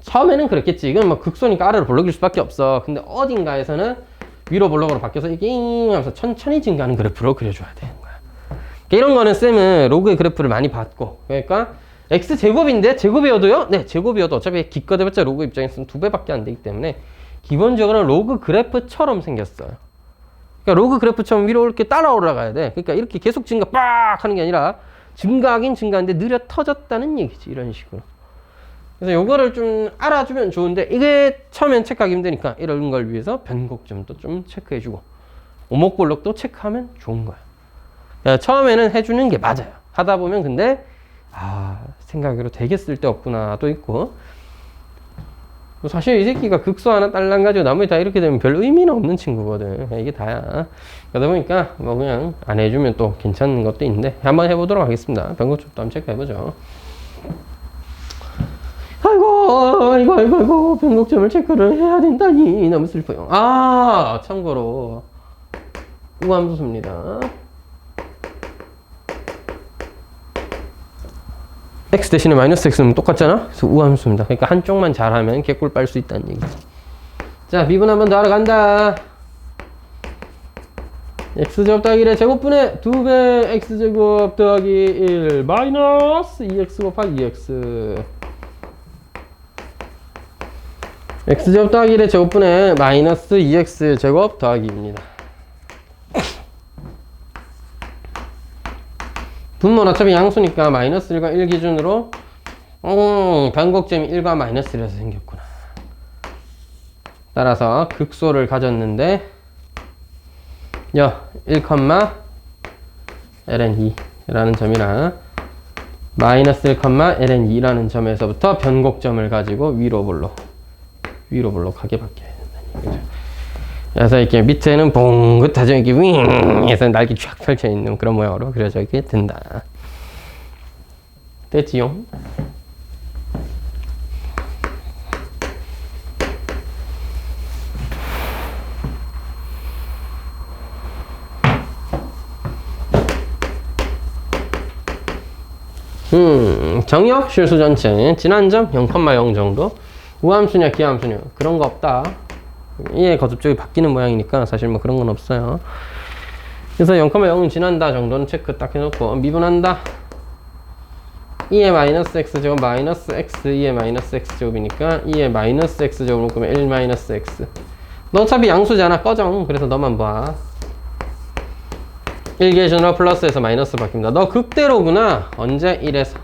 처음에는 그랬겠지. 이건 뭐 극소니까 아래로 볼록일 수밖에 없어. 근데 어딘가에서는 위로 볼록으로 바뀌어서 이게 하면서 천천히 증가하는 그래프로 그려줘야 되는 거야. 이런 거는 쌤은 로그의 그래프를 많이 봤고, 그러니까 x제곱인데 제곱이어도요? 네, 제곱이어도 어차피 기껏해봤자 로그 입장에서는 2배밖에 안 되기 때문에 기본적으로 로그 그래프처럼 생겼어요. 그러니까 로그 그래프처럼 위로 이렇게 따라 올라가야 돼. 그러니까 이렇게 계속 증가 빡 하는 게 아니라 증가하긴 증가하는데 느려 터졌다는 얘기지. 이런 식으로. 그래서 요거를 좀 알아주면 좋은데 이게 처음엔 체크하기 힘드니까 이런 걸 위해서 변곡점도 좀 체크해주고 오목볼록도 체크하면 좋은 거야. 그러니까 처음에는 해주는 게 맞아요. 하다 보면 근데 생각으로 되게 쓸데없구나 또 있고, 사실 이 새끼가 극소 하나 딸랑 가지고 나머지 다 이렇게 되면 별 의미는 없는 친구거든. 이게 다야. 그러다 보니까 뭐 그냥 안 해주면 또 괜찮은 것도 있는데 한번 해보도록 하겠습니다. 변곡점도 한번 체크해보죠. 아이고, 변곡점을 체크를 해야 된다니. 너무 슬퍼요. 참고로, 우함수입니다. x 대신에 마이너스 x는 똑같잖아? 그래서 우함수입니다. 그러니까 한쪽만 잘하면 개꿀 빨 수 있다는 얘기지. 자, 미분 한번 더 하러 간다. x제곱 더하기 1의 제곱분의 2배 x제곱 더하기 1 마이너스 2x 곱하기 2x. x제곱 더하기 1의 제곱분의 마이너스 2x 제곱 더하기입니다. 분모는 어차피 양수니까 마이너스 1과 1 기준으로 변곡점이 1과 마이너스 1에서 생겼구나. 따라서 극소를 가졌는데 1, ln 2라는 점이랑 마이너스 1, ln 2라는 점에서부터 변곡점을 가지고 위로 볼록하게 바뀌어야 된다는 얘기죠. 그래서 이렇게 밑에는 봉긋하죠. 이렇게 윙 해서 날개 쫙 펼쳐 있는 그런 모양으로 그려져 있게 된다. 됐지요? 정역 실수 전체 지난 점 0,0 정도. 우함수냐 기함수냐 그런 거 없다. 얘 거듭적이 바뀌는 모양이니까 사실 뭐 그런 건 없어요. 그래서 0,0은 지난다 정도는 체크 딱 해놓고 미분한다. 2의 마이너스 x제곱 마이너스 x 2의 마이너스 x제곱이니까 2의 마이너스 x제곱 묶으면 1 마이너스 x. 너 어차피 양수잖아. 꺼정. 그래서 너만 봐. 1 기준으로 플러스에서 마이너스 바뀝니다. 너 극대로구나. 언제? 1에서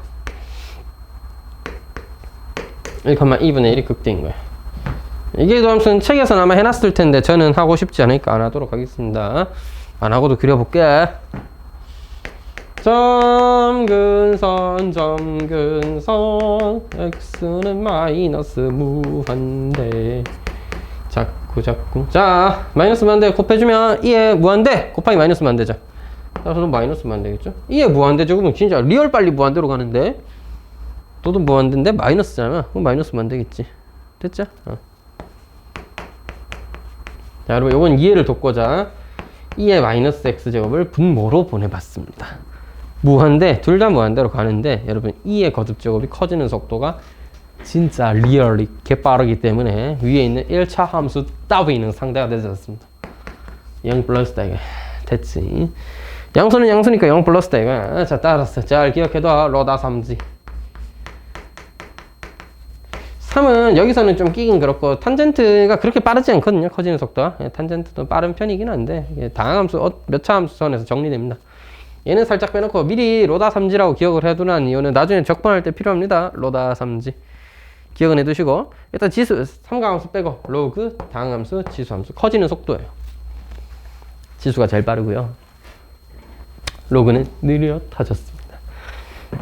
1,2분의 1이 극대인 거야. 이게 도함수는 책에서는 아마 해놨을 텐데 저는 하고 싶지 않으니까 안 하도록 하겠습니다. 안 하고도 그려볼게. 점근선 x는 마이너스 무한대. 자꾸 자 마이너스 무한대 곱해주면 2에 무한대 곱하기 마이너스 무한대죠. 따라서 마이너스 무한대겠죠. 2에 무한대죠. 그러면 진짜 리얼 빨리 무한대로 가는데 너도 무한대인데 마이너스잖아. 그럼 마이너스 무한대겠지. 됐죠? 자 여러분 요건 이해를 돕고자 2의 마이너스 x제곱을 분모로 보내봤습니다. 무한대 둘 다 무한대로 가는데 여러분 2의 거듭제곱이 커지는 속도가 진짜 리얼리 개빠르기 때문에 위에 있는 1차 함수 따위는 상대가 되지 않습니다. 0 플러스다 이거. 됐지. 양수는 양수니까 0 플러스다 이거. 자 따라서 잘 기억해둬. 로다 3지. 3은 여기서는 좀 끼긴 그렇고 탄젠트가 그렇게 빠르지 않거든요. 커지는 속도가. 탄젠트도 빠른 편이긴 한데 다항함수 몇 차 함수 선에서 정리됩니다. 얘는 살짝 빼놓고 미리 로다 3지라고 기억을 해두는 이유는 나중에 적분할 때 필요합니다. 로다 3지 기억은 해두시고 일단 지수 삼각함수 빼고 로그 다항함수 지수함수 커지는 속도예요. 지수가 제일 빠르고요. 로그는 느려 터졌습니다.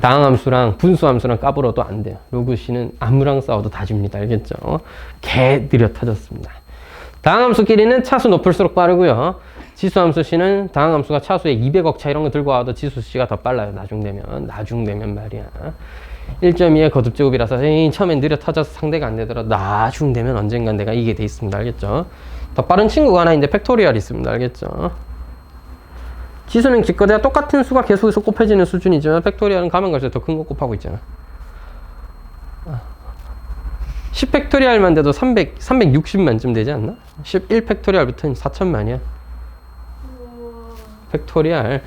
다항함수랑 분수함수랑 까불어도 안 돼요. 로그 C는 아무랑 싸워도 다 집니다. 알겠죠? 개 느려 터졌습니다. 다항함수끼리는 차수 높을수록 빠르고요. 지수함수 C는 다항함수가 차수에 200억 차 이런 거 들고 와도 지수 C가 더 빨라요. 나중 되면 말이야. 1.2의 거듭제곱이라서 처음엔 느려 터져서 상대가 안 되더라도 나중 되면 언젠간 내가 이기게 돼 있습니다. 알겠죠? 더 빠른 친구가 하나 있는데 팩토리얼이 있습니다. 알겠죠? 지수는 기껏해야 똑같은 수가 계속해서 곱해지는 수준이지만 팩토리얼은 가면 갈수록 더 큰 거 곱하고 있잖아. 10팩토리얼만 돼도 360만쯤 되지 않나? 11팩토리얼부터는 4천만이야. 팩토리얼.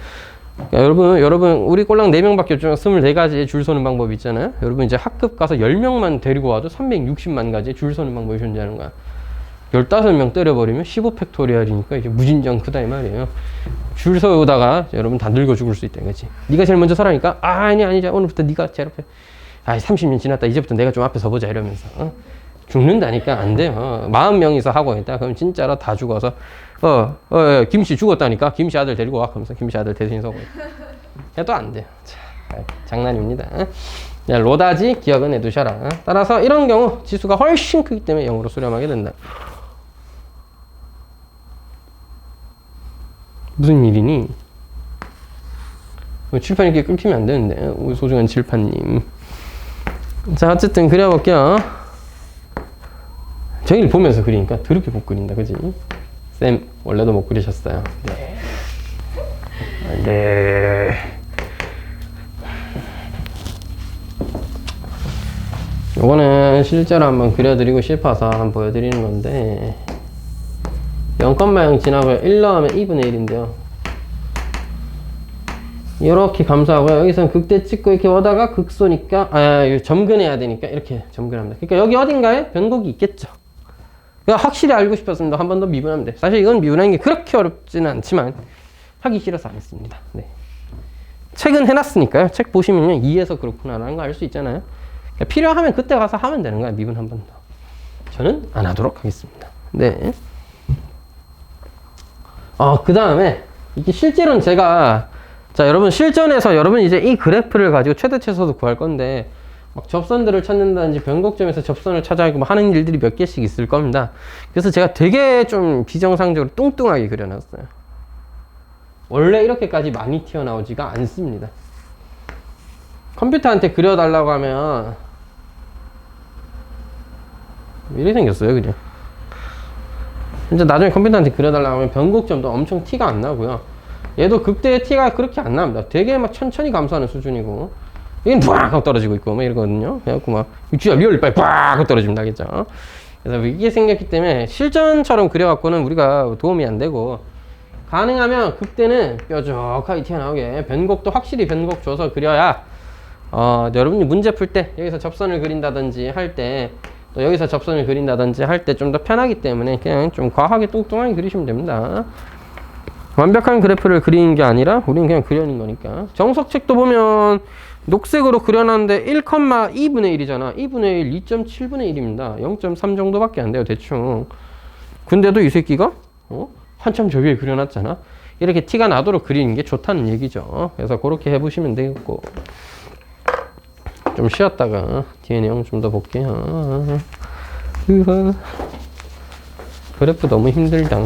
그러니까 여러분 우리 꼴랑 4명밖에 없지만 24가지의 줄 서는 방법이 있잖아요. 여러분 이제 학급 가서 10명만 데리고 와도 360만 가지의 줄 서는 방법이 존재하는 거야. 15명 때려버리면 15팩토리얼이니까 이제 무진장 크다 이 말이에요. 줄 서다가 여러분 다 늙어 죽을 수 있다 이거지. 네가 제일 먼저 서라니까 아니자 오늘부터 네가 제일 앞에 30년 지났다 이제부터 내가 좀 앞에 서보자 이러면서 죽는다니까 안 돼요. 40명이서 하고 있다 그럼 진짜로 다 죽어서 김씨 죽었다니까 김씨 아들 데리고 와 하면서 김씨 아들 대신 서고 해도 안 돼요. 자, 장난입니다. 야, 로다지 기억은 해두셔라. 따라서 이런 경우 지수가 훨씬 크기 때문에 0으로 수렴하게 된다. 무슨 일이니? 칠판 이렇게 끊기면 안 되는데 우리 소중한 칠판님. 자 어쨌든 그려볼게요. 저희를 보면서 그리니까 더럽게 못 그린다 그지? 쌤 원래도 못 그리셨어요. 네. 요거는 실제로 한번 그려드리고 싶어서 한번 보여드리는 건데 0,0 지나고요 1 넣으면 2분의 1인데요 이렇게 감소하고요. 여기서는 극대 찍고 이렇게 오다가 극소니까 점근해야 되니까 이렇게 점근합니다. 그러니까 여기 어딘가에 변곡이 있겠죠. 그러니까 확실히 알고 싶었습니다. 한 번 더 미분하면 돼. 사실 이건 미분하는 게 그렇게 어렵지는 않지만 하기 싫어서 안 했습니다. 네. 책은 해놨으니까요. 책 보시면요 이해해서 그렇구나라는 거 알 수 있잖아요. 그러니까 필요하면 그때 가서 하면 되는 거야. 미분 한 번 더. 저는 안 하도록 하겠습니다. 네. 그 다음에 이게 실제로는 제가 자 여러분 실전에서 여러분 이제 이 그래프를 가지고 최대치에서도 구할 건데 막 접선들을 찾는다든지 변곡점에서 접선을 찾아야 뭐 하는 일들이 몇 개씩 있을 겁니다. 그래서 제가 되게 좀 비정상적으로 뚱뚱하게 그려놨어요. 원래 이렇게까지 많이 튀어나오지가 않습니다. 컴퓨터한테 그려달라고 하면 이렇게 생겼어요 그냥. 이제 나중에 컴퓨터한테 그려달라고 하면 변곡점도 엄청 티가 안 나고요. 얘도 극대의 티가 그렇게 안 납니다. 되게 막 천천히 감소하는 수준이고 이건 빡 하고 떨어지고 있고 막 이러거든요. 그래갖고 막 진짜 리얼리 빨리 빡 하고 떨어집니다. 알겠죠? 그래서 이게 생겼기 때문에 실전처럼 그려갖고는 우리가 도움이 안 되고 가능하면 극대는 뾰족하게 튀어나오게 변곡도 확실히 변곡 줘서 그려야 여러분이 문제 풀 때 여기서 접선을 그린다든지 할 때 또 여기서 접선을 그린다든지 할 때 좀 더 편하기 때문에 그냥 좀 과하게 뚱뚱하게 그리시면 됩니다. 완벽한 그래프를 그리는 게 아니라 우리는 그냥 그려는 거니까. 정석책도 보면 녹색으로 그려놨는데 1,2분의 1이잖아. 2분의 1, 2.7분의 1입니다. 0.3 정도밖에 안 돼요 대충. 근데도 이 새끼가 한참 저 위에 그려놨잖아. 이렇게 티가 나도록 그리는 게 좋다는 얘기죠. 그래서 그렇게 해보시면 되겠고, 좀 쉬었다가 뒤에 내용 좀 더 볼게요. 그래프 너무 힘들다.